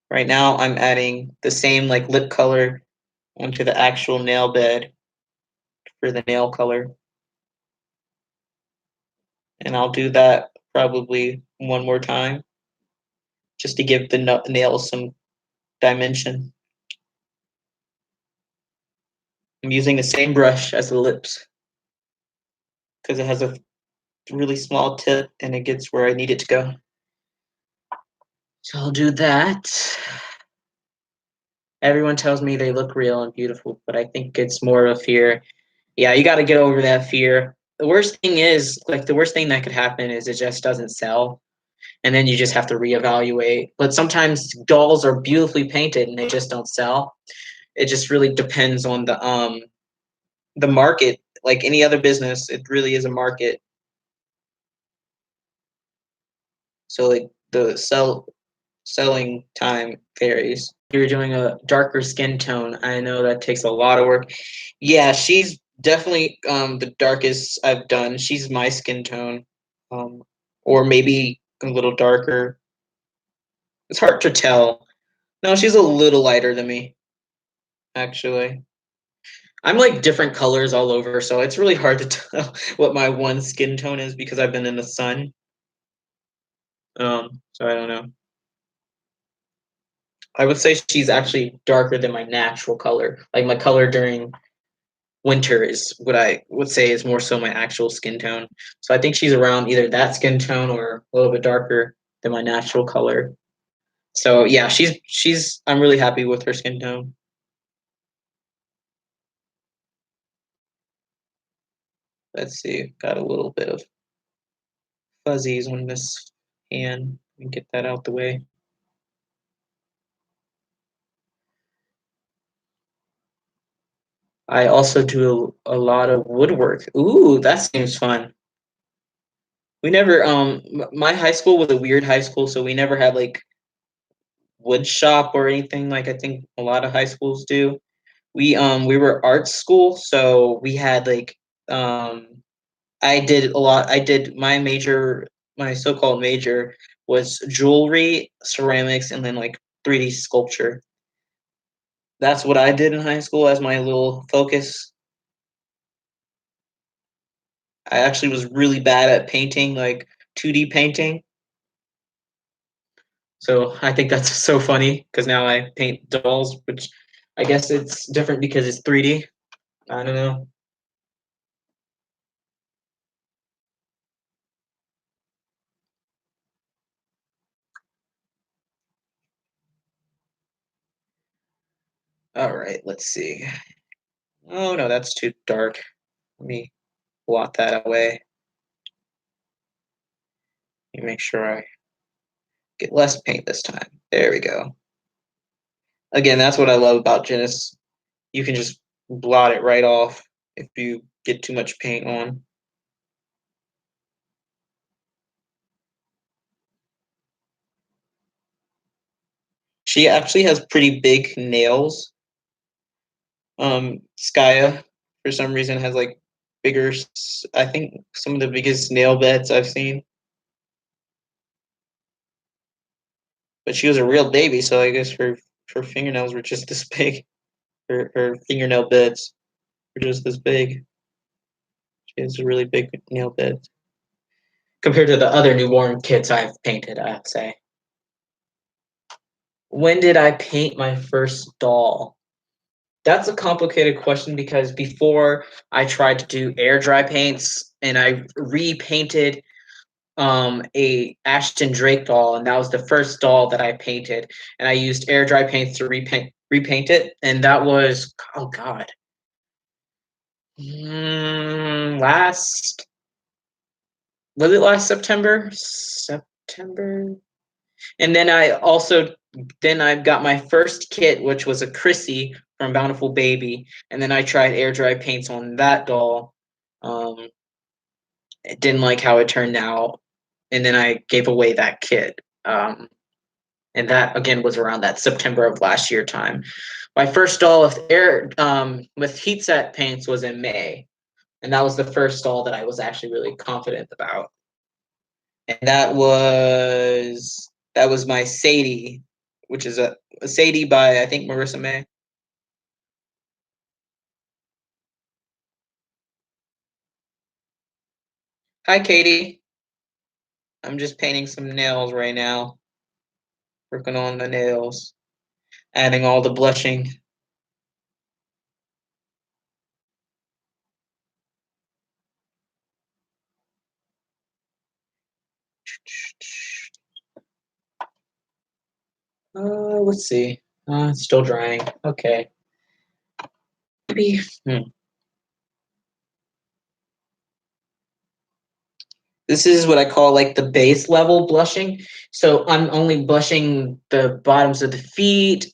Right now, I'm adding the same like lip color onto the actual nail bed for the nail color. And I'll do that probably one more time just to give the nails some dimension. I'm using the same brush as the lips because it has a really small tip and it gets where I need it to go. So I'll do that. Everyone tells me they look real and beautiful, but I think it's more of a fear. Yeah, you got to get over that fear. The worst thing is, like, the worst thing that could happen is it just doesn't sell. And then you just have to reevaluate. But sometimes dolls are beautifully painted and they just don't sell. It just really depends on the market. Like any other business, it really is a market. So like the selling time varies. You're doing a darker skin tone. I know that takes a lot of work. Yeah, she's definitely the darkest I've done. She's my skin tone. Um or maybe a little darker. It's hard to tell. No, she's a little lighter than me, actually. I'm like different colors all over, so it's really hard to tell what my one skin tone is because I've been in the sun. So I don't know. I would say she's actually darker than my natural color. Like my color during winter is what I would say is more so my actual skin tone. So I think she's around either that skin tone or a little bit darker than my natural color. So yeah, she's I'm really happy with her skin tone. Let's see, got a little bit of fuzzies on this hand. Let me get that out the way. I also do a lot of woodwork. Ooh, that seems fun. We never my high school was a weird high school, so we never had like wood shop or anything like I think a lot of high schools do. We were art school, so we had like um I did a lot. I did my so-called major was jewelry, ceramics, and then like 3D sculpture. That's what I did in high school as my little focus. I actually was really bad at painting, like 2D painting. So I think that's so funny because now I paint dolls, which I guess it's different because it's 3D. I don't know. All right, let's see. Oh no, that's too dark. Let me blot that away. Let me make sure I get less paint this time. There we go. Again, that's what I love about Janice. You can just blot it right off if you get too much paint on. She actually has pretty big nails. Skya, for some reason, has like bigger. I think some of the biggest nail beds I've seen. But she was a real baby, so I guess her fingernails were just this big. Her fingernail beds were just this big. She has a really big nail bed compared to the other newborn kits I've painted. I'd say. When did I paint my first doll? That's a complicated question because before I tried to do air dry paints and I repainted a Ashton Drake doll, and that was the first doll that I painted, and I used air dry paints to repaint it, and that was, oh god, last was it last September? And then I got my first kit, which was a Chrissy from Bountiful Baby, and then I tried air dry paints on that doll. Um, didn't like how it turned out, and then I gave away that kit. And that again was around that September of last year time. My first doll with heat set paints was in May, and that was the first doll that I was actually really confident about. And that was my Sadie, which is a Sadie by I think Marissa May. Hi, Katie. I'm just painting some nails right now, working on the nails, adding all the blushing. Let's see. It's still drying. Okay. Maybe. This is what I call like the base level blushing. So I'm only blushing the bottoms of the feet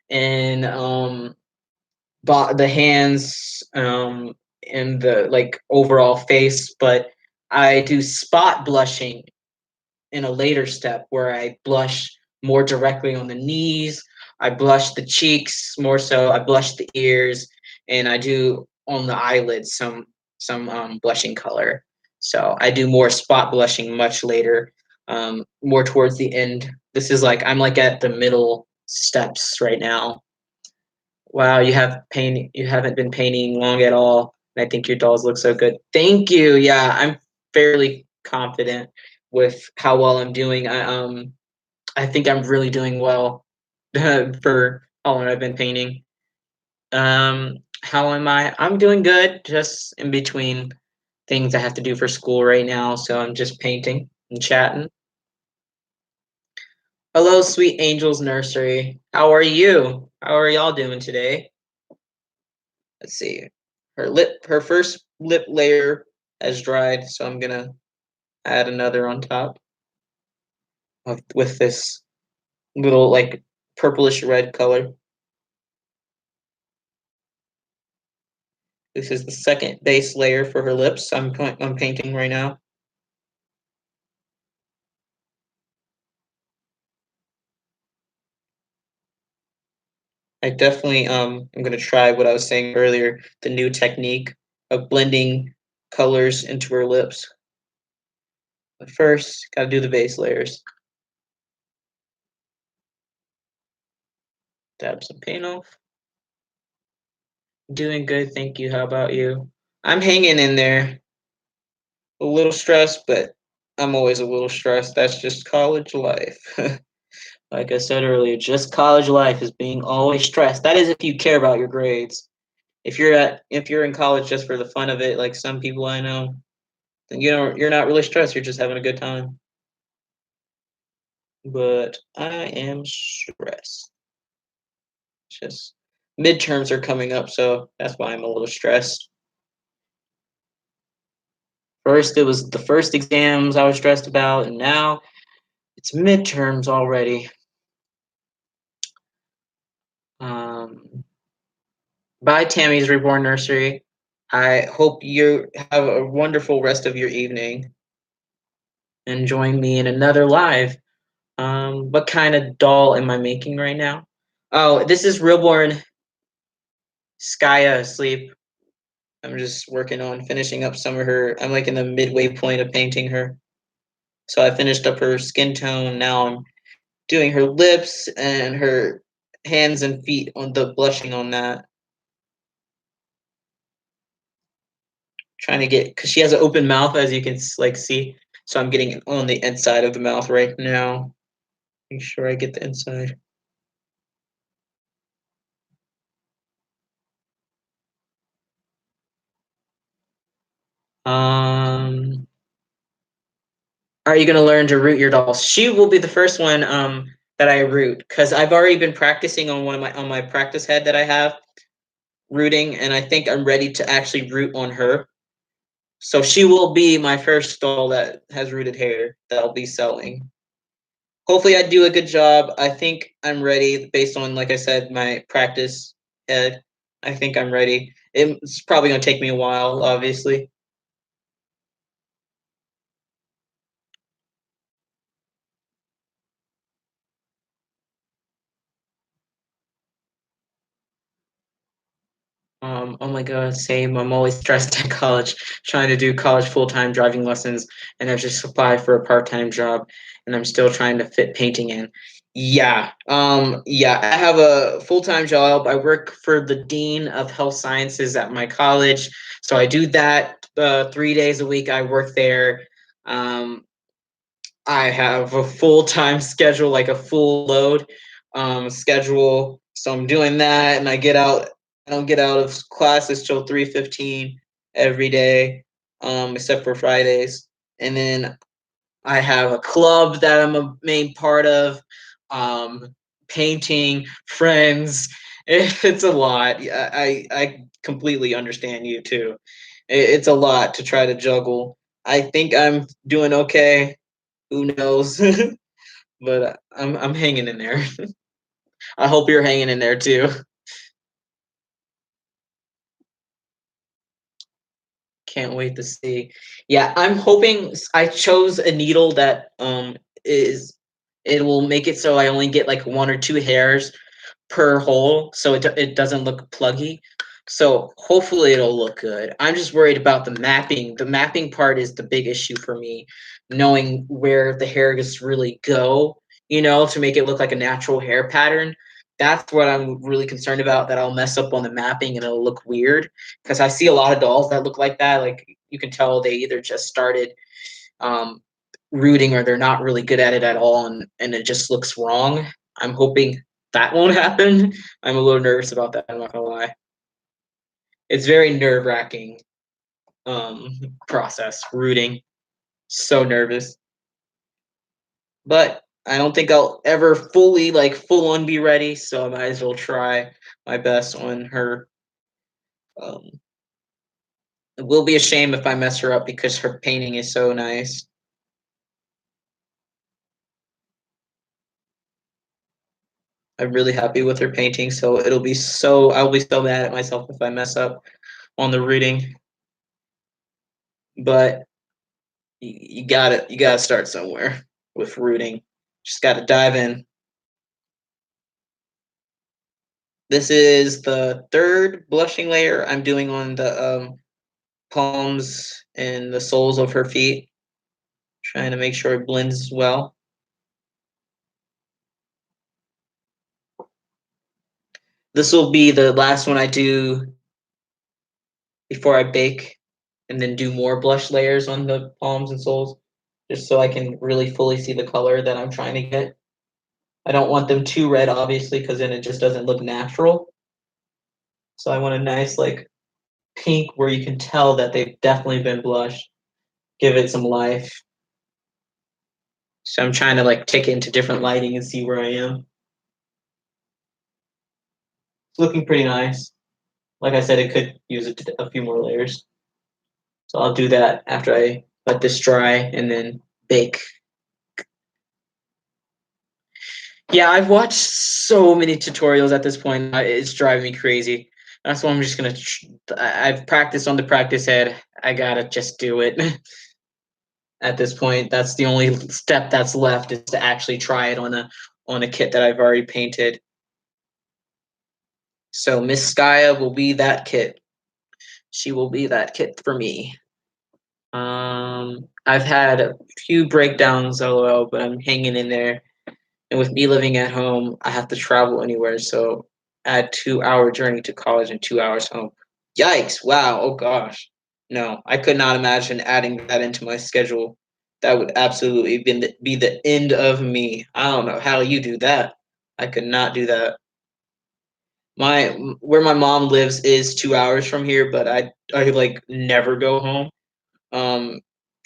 and the hands and the like overall face, but I do spot blushing in a later step where I blush more directly on the knees. I blush the cheeks more so. I blush the ears, and I do on the eyelids some blushing color. So I do more spot blushing much later, more towards the end. This is like I'm like at the middle steps right now. Wow, you haven't been painting long at all. And I think your dolls look so good. Thank you. Yeah, I'm fairly confident with how well I'm doing. I think I'm really doing well for how long I've been painting. How am I? I'm doing good, just in between things I have to do for school right now, so I'm just painting and chatting. Hello, Sweet Angels Nursery. How are you? How are y'all doing today? Let's see. Her first lip layer has dried, so I'm gonna add another on top with this little like purplish red color. This is the second base layer for her lips. I'm painting right now. I definitely I'm gonna try what I was saying earlier, the new technique of blending colors into her lips. But first, gotta do the base layers. Dab some paint off. Doing good, thank you. How about you? I'm hanging in there. A little stressed, but I'm always a little stressed. That's just college life. Like I said earlier, just college life is being always stressed. That is if you care about your grades. If you're in college just for the fun of it, like some people I know, then you're not really stressed. You're just having a good time. But I am stressed. Just midterms are coming up, so that's why I'm a little stressed. First, it was the first exams I was stressed about, and now it's midterms already. Bye, Tammy's Reborn Nursery. I hope you have a wonderful rest of your evening and join me in another live. What kind of doll am I making right now? Oh, this is Reborn Skya asleep. I'm just working on finishing up some of her. I'm like in the midway point of painting her. So I finished up her skin tone. Now I'm doing her lips and her hands and feet on the blushing on that. Trying to get because she has an open mouth as you can like see. So I'm getting it on the inside of the mouth right now. Make sure I get the inside. Um, are you gonna learn to root your dolls? She will be the first one that I root because I've already been practicing on my practice head that I have rooting, and I think I'm ready to actually root on her. So she will be my first doll that has rooted hair that I'll be selling. Hopefully, I do a good job. I think I'm ready based on, like I said, my practice head. I think I'm ready. It's probably gonna take me a while, obviously. Oh my God, same. I'm always stressed at college, trying to do college full-time driving lessons, and I've just applied for a part-time job, and I'm still trying to fit painting in. Yeah, I have a full-time job. I work for the dean of health sciences at my college, so I do that 3 days a week. I work there. Um, I have a full-time schedule, like a full load schedule. So I'm doing that, and I don't get out of classes till 3:15 every day, except for Fridays. And then I have a club that I'm a main part of, um, painting, friends. It's a lot. I completely understand you too. It's a lot to try to juggle. I think I'm doing okay. Who knows? But I'm hanging in there. I hope you're hanging in there too. Can't wait to see. Yeah, I'm hoping I chose a needle that is it will make it so I only get like one or two hairs per hole, so it doesn't look pluggy. So hopefully it'll look good. I'm just worried about the mapping. The mapping part is the big issue for me, knowing where the hairs really go, to make it look like a natural hair pattern. That's what I'm really concerned about, that I'll mess up on the mapping and it'll look weird. Because I see a lot of dolls that look like that. Like you can tell they either just started um, rooting or they're not really good at it at all, and it just looks wrong. I'm hoping that won't happen. I'm a little nervous about that. I'm not gonna lie. It's very nerve wracking process rooting. So nervous, but I don't think I'll ever fully like full on be ready. So I might as well try my best on her. Um, it will be a shame if I mess her up because her painting is so nice. I'm really happy with her painting, so I'll be so mad at myself if I mess up on the reading. But you gotta start somewhere with rooting. Just gotta dive in. This is the third blushing layer I'm doing on the palms and the soles of her feet, trying to make sure it blends well. This will be the last one I do before I bake, and then do more blush layers on the palms and soles, just so I can really fully see the color that I'm trying to get. I don't want them too red, obviously, because then it just doesn't look natural. So I want a nice like pink where you can tell that they've definitely been blushed. Give it some life. So I'm trying to like take it into different lighting and see where I am. It's looking pretty nice. Like I said, it could use a few more layers. So I'll do that after I let this dry and then bake. Yeah, I've watched so many tutorials at this point. It's driving me crazy. That's why I'm just gonna. I've practiced on the practice head. I gotta just do it. At this point, that's the only step that's left is to actually try it on a kit that I've already painted. So Miss Skya will be that kit. She will be that kit for me. I've had a few breakdowns, lol, but I'm hanging in there. And with me living at home, I have to travel anywhere. So add 2 hour journey to college and 2 hours home. Yikes! Wow! Oh gosh, no, I could not imagine adding that into my schedule. That would absolutely be the end of me. I don't know how you do that. I could not do that. My where my mom lives is 2 hours from here, but I like never go home. Um,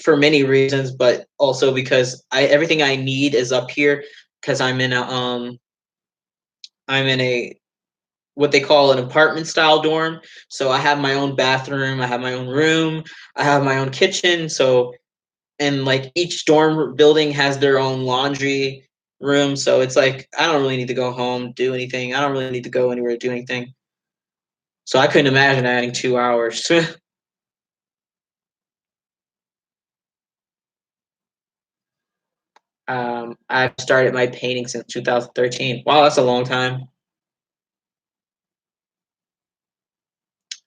for many reasons, but also because I everything I need is up here because I'm in a what they call an apartment style dorm. So I have my own bathroom, I have my own room, I have my own kitchen. So and like each dorm building has their own laundry room. So it's like I don't really need to go home, do anything. I don't really need to go anywhere to do anything. So I couldn't imagine adding 2 hours. I've started my painting since 2013. Wow, that's a long time.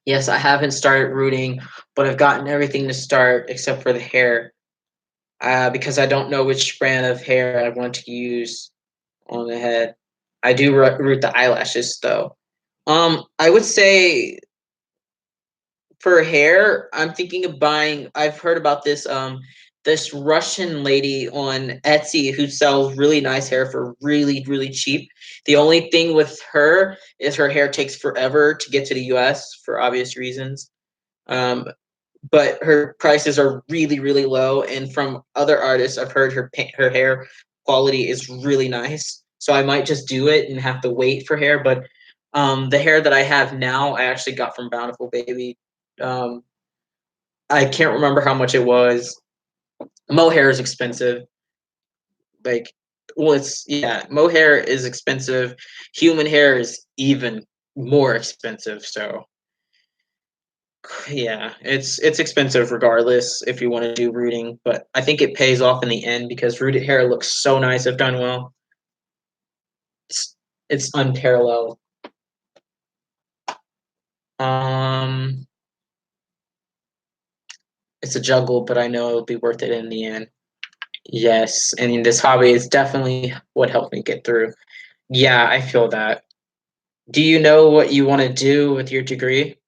Yes, I haven't started rooting, but I've gotten everything to start except for the hair, because I don't know which brand of hair I want to use on the head. I do root the eyelashes though. I would say for hair, I'm thinking of buying. I've heard about this Russian lady on Etsy who sells really nice hair for really cheap. The only thing with her is her hair takes forever to get to the US for obvious reasons. Um, but her prices are really low, and from other artists I've heard her hair quality is really nice. So I might just do it and have to wait for hair, but the hair that I have now I actually got from Bountiful Baby. um, I can't remember how much it was. Mohair is expensive. Like, well, it's yeah, mohair is expensive. Human hair is even more expensive. So yeah, it's expensive regardless if you want to do rooting, but I think it pays off in the end because rooted hair looks so nice if done well. It's it's unparalleled. Um, it's a juggle, but I know it'll be worth it in the end. Yes, and this hobby is definitely what helped me get through. Yeah, I feel that. Do you know what you want to do with your degree?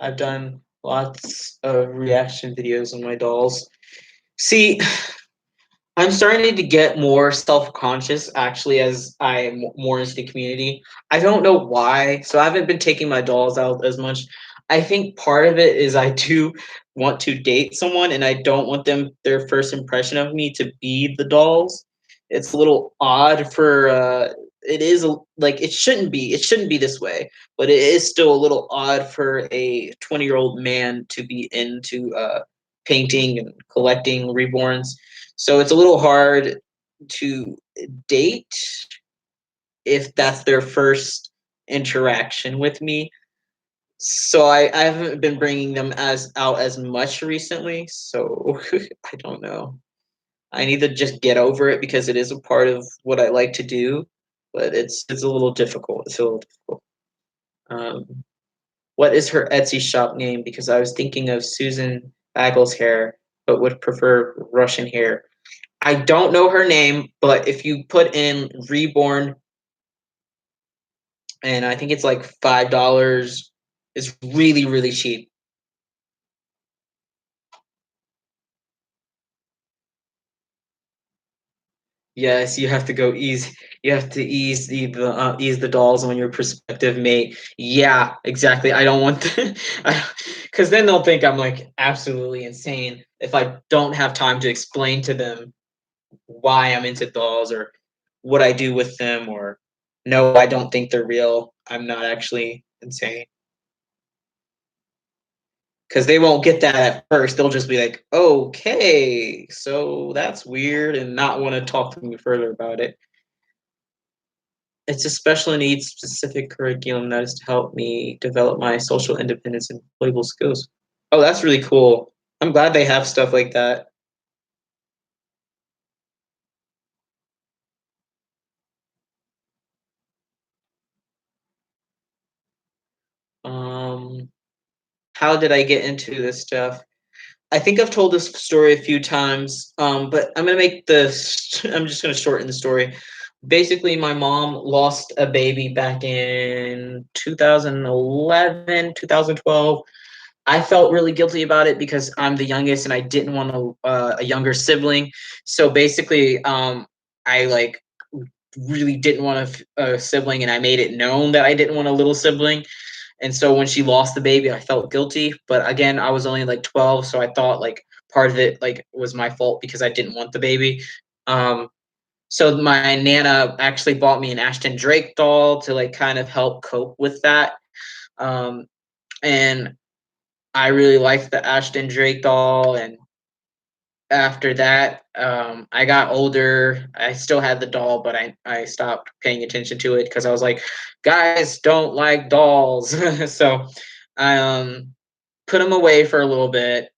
I've done lots of reaction videos on my dolls. See, I'm starting to get more self-conscious actually as I'm more into the community. I don't know why. So I haven't been taking my dolls out as much. I think part of it is I do want to date someone and I don't want them their first impression of me to be the dolls. It's a little odd for it is like it shouldn't be this way, but it is still a little odd for a 20-year-old man to be into painting and collecting reborns. So it's a little hard to date if that's their first interaction with me. So I haven't been bringing them as out as much recently. So I don't know. I need to just get over it because it is a part of what I like to do, but it's a little difficult. It's a little difficult. Um, what is her Etsy shop name? Because I was thinking of Susan Bagel's hair, but would prefer Russian hair. I don't know her name, but if you put in reborn, and I think it's like $5, it's really, really cheap. Yes, you have to go ease. You have to ease the dolls on your prospective mate. Yeah, exactly. I don't want because then they'll think I'm like absolutely insane if I don't have time to explain to them why I'm into dolls or what I do with them or no, I don't think they're real. I'm not actually insane because they won't get that at first. They'll just be like, okay, so that's weird and not want to talk to me further about it. It's a special needs specific curriculum that is to help me develop my social independence and employable skills. Oh, that's really cool. I'm glad they have stuff like that. Um, how did I get into this stuff? I think I've told this story a few times, but I'm gonna make this. I'm just gonna shorten the story. Basically, my mom lost a baby back in 2011, 2012. I felt really guilty about it because I'm the youngest and I didn't want a younger sibling. So basically, I like really didn't want a sibling, and I made it known that I didn't want a little sibling. And so when she lost the baby, I felt guilty. But again, I was only like 12, so I thought like part of it like was my fault because I didn't want the baby. Um, so my nana actually bought me an Ashton Drake doll to like kind of help cope with that. Um, and I really liked the Ashton Drake doll. And after that, I got older. I still had the doll, but I stopped paying attention to it because I was like, guys don't like dolls. So I put them away for a little bit.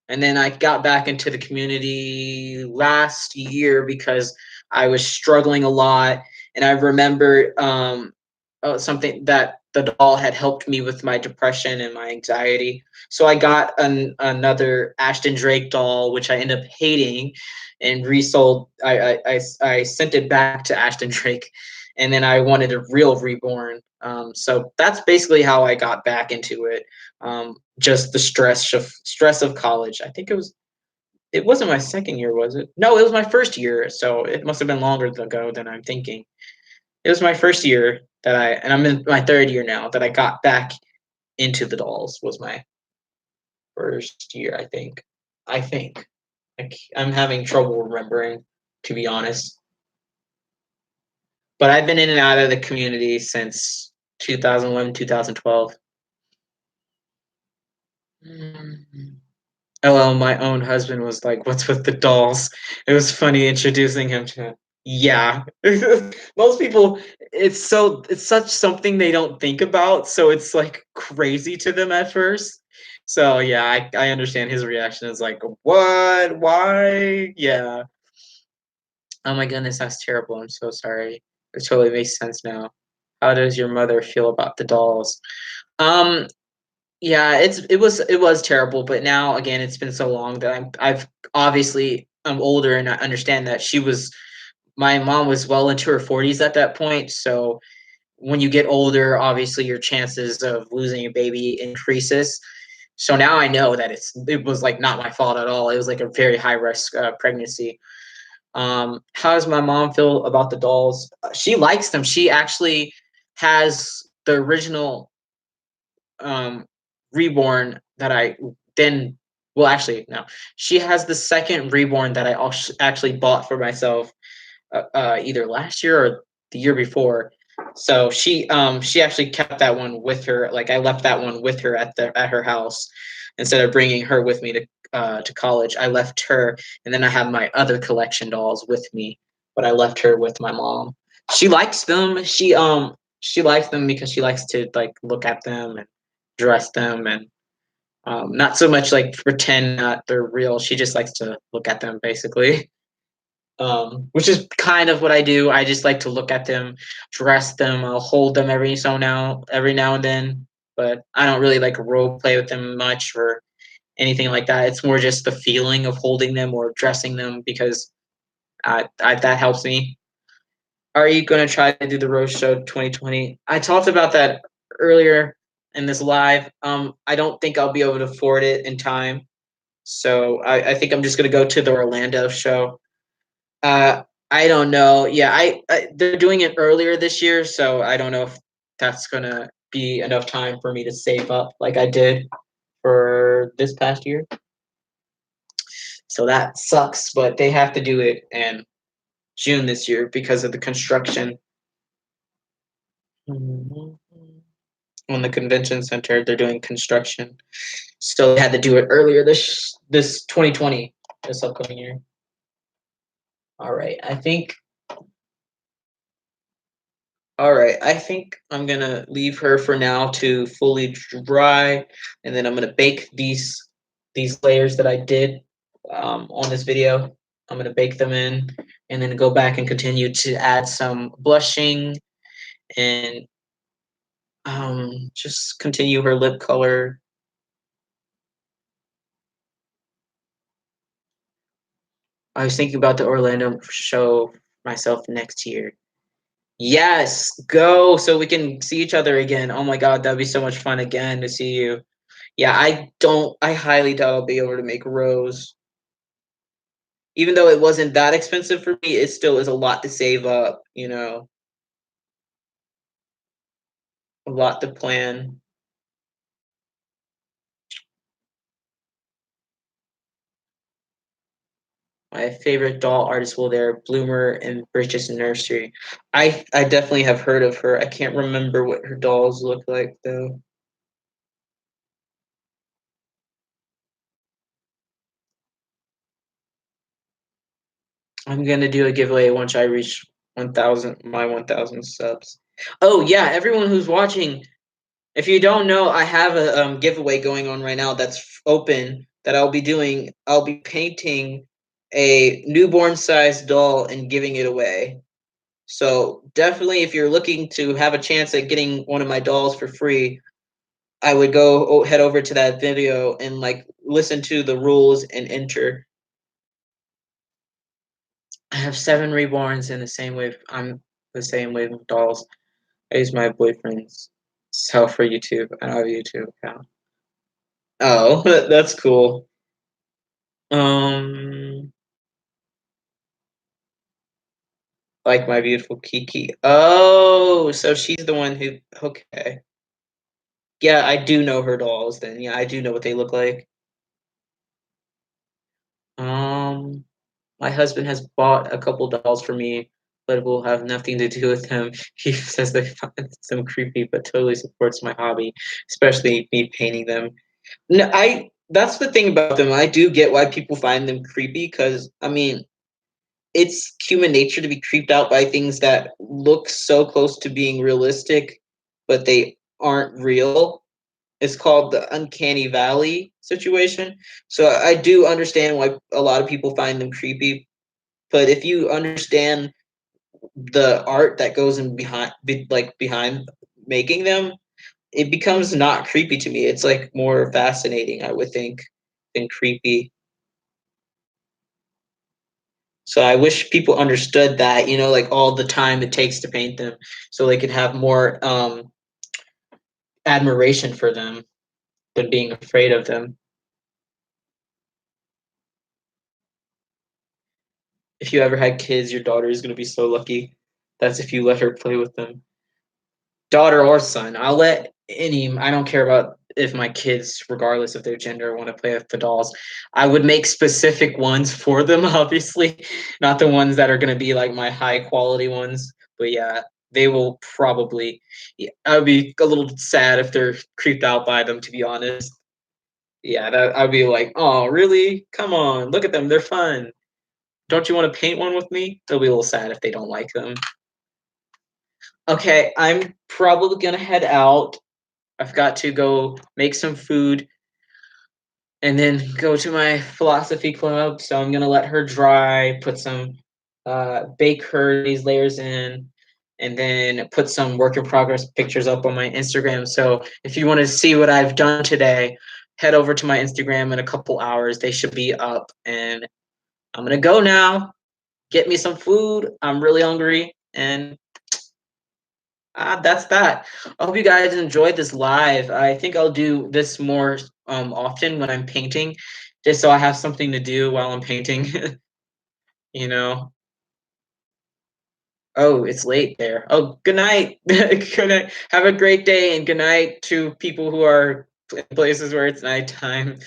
And then I got back into the community last year because I was struggling a lot. And I remember something that the doll had helped me with my depression and my anxiety. So I got another Ashton Drake doll, which I ended up hating and resold. I sent it back to Ashton Drake, and then I wanted a real reborn. So that's basically how I got back into it. Just the stress of college. I think it wasn't my second year, was it? No, it was my first year. So it must have been longer ago than I'm thinking. It was my first year and I'm in my third year now that I got back into the dolls. Was my first year, I think. I think. I'm having trouble remembering, to be honest. But I've been in and out of the community since 2011, 2012. Mm. Oh, well, my own husband was like, "What's with the dolls?" It was funny introducing him to. Yeah, most people. It's such something they don't think about, so it's like crazy to them at first. So yeah, I understand his reaction is like, "What? Why?" Yeah. Oh my goodness, that's terrible. I'm so sorry. It totally makes sense now. How does your mother feel about the dolls? Um, yeah, it was terrible, but now again, it's been so long that I've obviously I'm older and I understand that my mom was well into her 40s at that point. So when you get older, obviously your chances of losing a baby increases. So now I know that it was like not my fault at all. It was like a very high risk pregnancy. How does my mom feel about the dolls? She likes them. She actually has the original um, reborn that I then well actually no, she has the second reborn that I actually bought for myself either last year or the year before. So she actually kept that one with her. Like I left that one with her at her house instead of bringing her with me to to college, I left her, and then I have my other collection dolls with me, but I left her with my mom. She likes them. She likes them because she likes to like look at them and dress them, and not so much like pretend that they're real. She just likes to look at them basically. Which is kind of what I do. I just like to look at them, dress them. I'll hold them every now and then, but I don't really like role play with them much or anything like that. It's more just the feeling of holding them or dressing them because that helps me. Are you going to try to do the Rose Show 2020? I talked about that earlier in this live. I don't think I'll be able to afford it in time, so I think I'm just going to go to the Orlando show. Uh, I don't know. Yeah, they're doing it earlier this year, so I don't know if that's gonna be enough time for me to save up like I did for this past year. So that sucks, but they have to do it in June this year because of the construction on the convention center. They're doing construction, so they had to do it earlier this 2020, this upcoming year. All right, I think I'm gonna leave her for now to fully dry, and then I'm gonna bake these layers that I did on this video. I'm gonna bake them in, and then go back and continue to add some blushing and just continue her lip color. I was thinking about the Orlando show myself next year. Yes, go so we can see each other again. Oh my God, that'd be so much fun again to see you. Yeah, I highly doubt I'll be able to make Rose. Even though it wasn't that expensive for me, it still is a lot to save up, a lot to plan. My favorite doll artist, well, there, Bloomer and Bridges Nursery. I definitely have heard of her. I can't remember what her dolls look like though. I'm gonna do a giveaway once I reach 1,000 subs. Oh yeah, everyone who's watching, if you don't know, I have a giveaway going on right now that's open that I'll be doing. I'll be painting a newborn sized doll and giving it away. So definitely, if you're looking to have a chance at getting one of my dolls for free, I would head over to that video and like listen to the rules and enter. I have 7 reborns in the same wave. I'm the same wave of dolls. I use my boyfriend's cell for YouTube. I don't have a YouTube account. Oh, that's cool. Um, like my beautiful Kiki. Oh, so she's the one who. Okay. Yeah, I do know her dolls. Then yeah, I do know what they look like. Um, my husband has bought a couple dolls for me, but it will have nothing to do with them. He says they find them creepy, but totally supports my hobby, especially me painting them. No, That's the thing about them. I do get why people find them creepy because I mean it's human nature to be creeped out by things that look so close to being realistic, but they aren't real. It's called the uncanny valley situation. So I do understand why a lot of people find them creepy, but if you understand the art that goes in behind making them, it becomes not creepy to me. It's like more fascinating, I would think, than creepy. So I wish people understood that, like all the time it takes to paint them, so they could have more admiration for them than being afraid of them. If you ever had kids, your daughter is going to be so lucky. That's if you let her play with them. Daughter or son, I'll let any. I don't care about if my kids, regardless of their gender, want to play with the dolls. I would make specific ones for them, obviously, not the ones that are going to be like my high quality ones. But yeah, they will probably. Yeah, I would be a little sad if they're creeped out by them, to be honest. Yeah, that I'd be like, oh, really? Come on, look at them, they're fun. Don't you want to paint one with me? They'll be a little sad if they don't like them. Okay, I'm probably gonna head out. I've got to go make some food and then go to my philosophy club. So I'm gonna let her dry, put some bake her these layers in, and then put some work in progress pictures up on my Instagram. So if you want to see what I've done today, head over to my Instagram in a couple hours. They should be up, and I'm gonna go now. Get me some food. I'm really hungry, and that's that. I hope you guys enjoyed this live. I think I'll do this more often when I'm painting, just so I have something to do while I'm painting. you know. Oh, it's late there. Oh, good night. Good night. Have a great day, and good night to people who are in places where it's nighttime.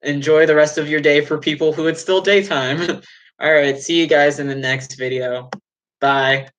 Enjoy the rest of your day for people who it's still daytime. All right, see you guys in the next video. Bye.